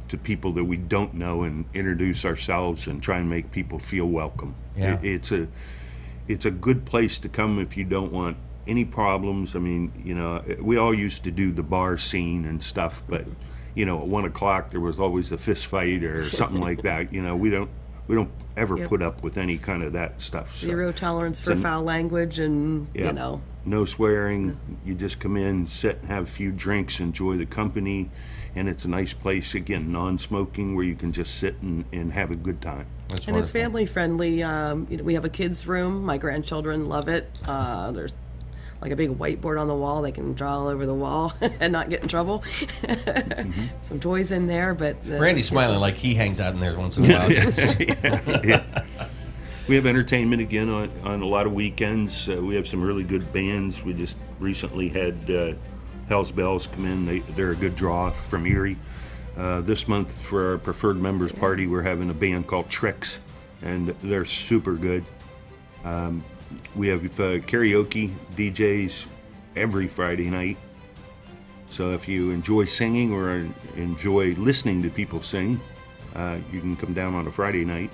to people that we don't know and introduce ourselves and try and make people feel welcome. Yeah. It's a good place to come if you don't want any problems. I mean, we all used to do the bar scene and stuff, but at 1 o'clock there was always a fist fight or something like that. We don't ever put up with any kind of that stuff. So Zero tolerance for foul language, and no swearing. You just come in, sit, have a few drinks, enjoy the company, and it's a nice place. Again, non-smoking, where you can just sit and have a good time. That's and it's family friendly. We have a kids' room. My grandchildren love it. There's like a big whiteboard on the wall. They can draw all over the wall and not get in trouble. Some toys in there, but Randy's smiling like he hangs out in there once in a while. Yeah. We have entertainment again on a lot of weekends. We have some really good bands. We just recently had Hell's Bells come in. They're a good draw from Erie. This month for our preferred members party, we're having a band called Tricks, and they're super good. We have karaoke DJs every Friday night. So if you enjoy singing or enjoy listening to people sing, you can come down on a Friday night.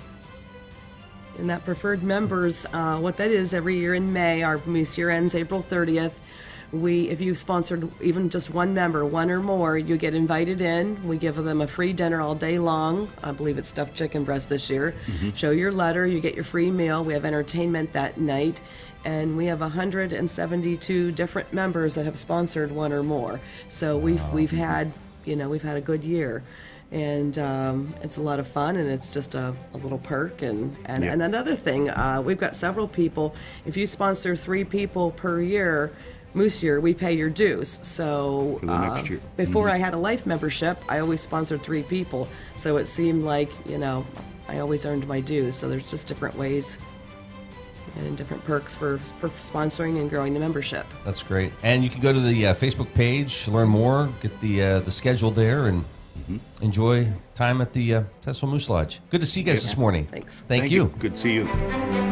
And that preferred members, what that is, every year in May, our Moose year ends April 30th. If you've sponsored even just one member, one or more, you get invited in. We give them a free dinner all day long. I believe it's stuffed chicken breast this year. Show your letter, you get your free meal. We have entertainment that night. And we have 172 different members that have sponsored one or more. So we've had a good year. And it's a lot of fun, and it's just a little perk. And another thing, we've got several people. If you sponsor 3 people per year, Moose year, we pay your dues. So for the next year. Before I had a life membership, I always sponsored 3 people. So it seemed like, I always earned my dues. So there's just different ways and different perks for sponsoring and growing the membership. That's great. And you can go to the Facebook page, learn more, get the schedule there, and enjoy time at the Titusville Moose Lodge. Good to see you guys this morning. Thanks. Thank you. Good to see you.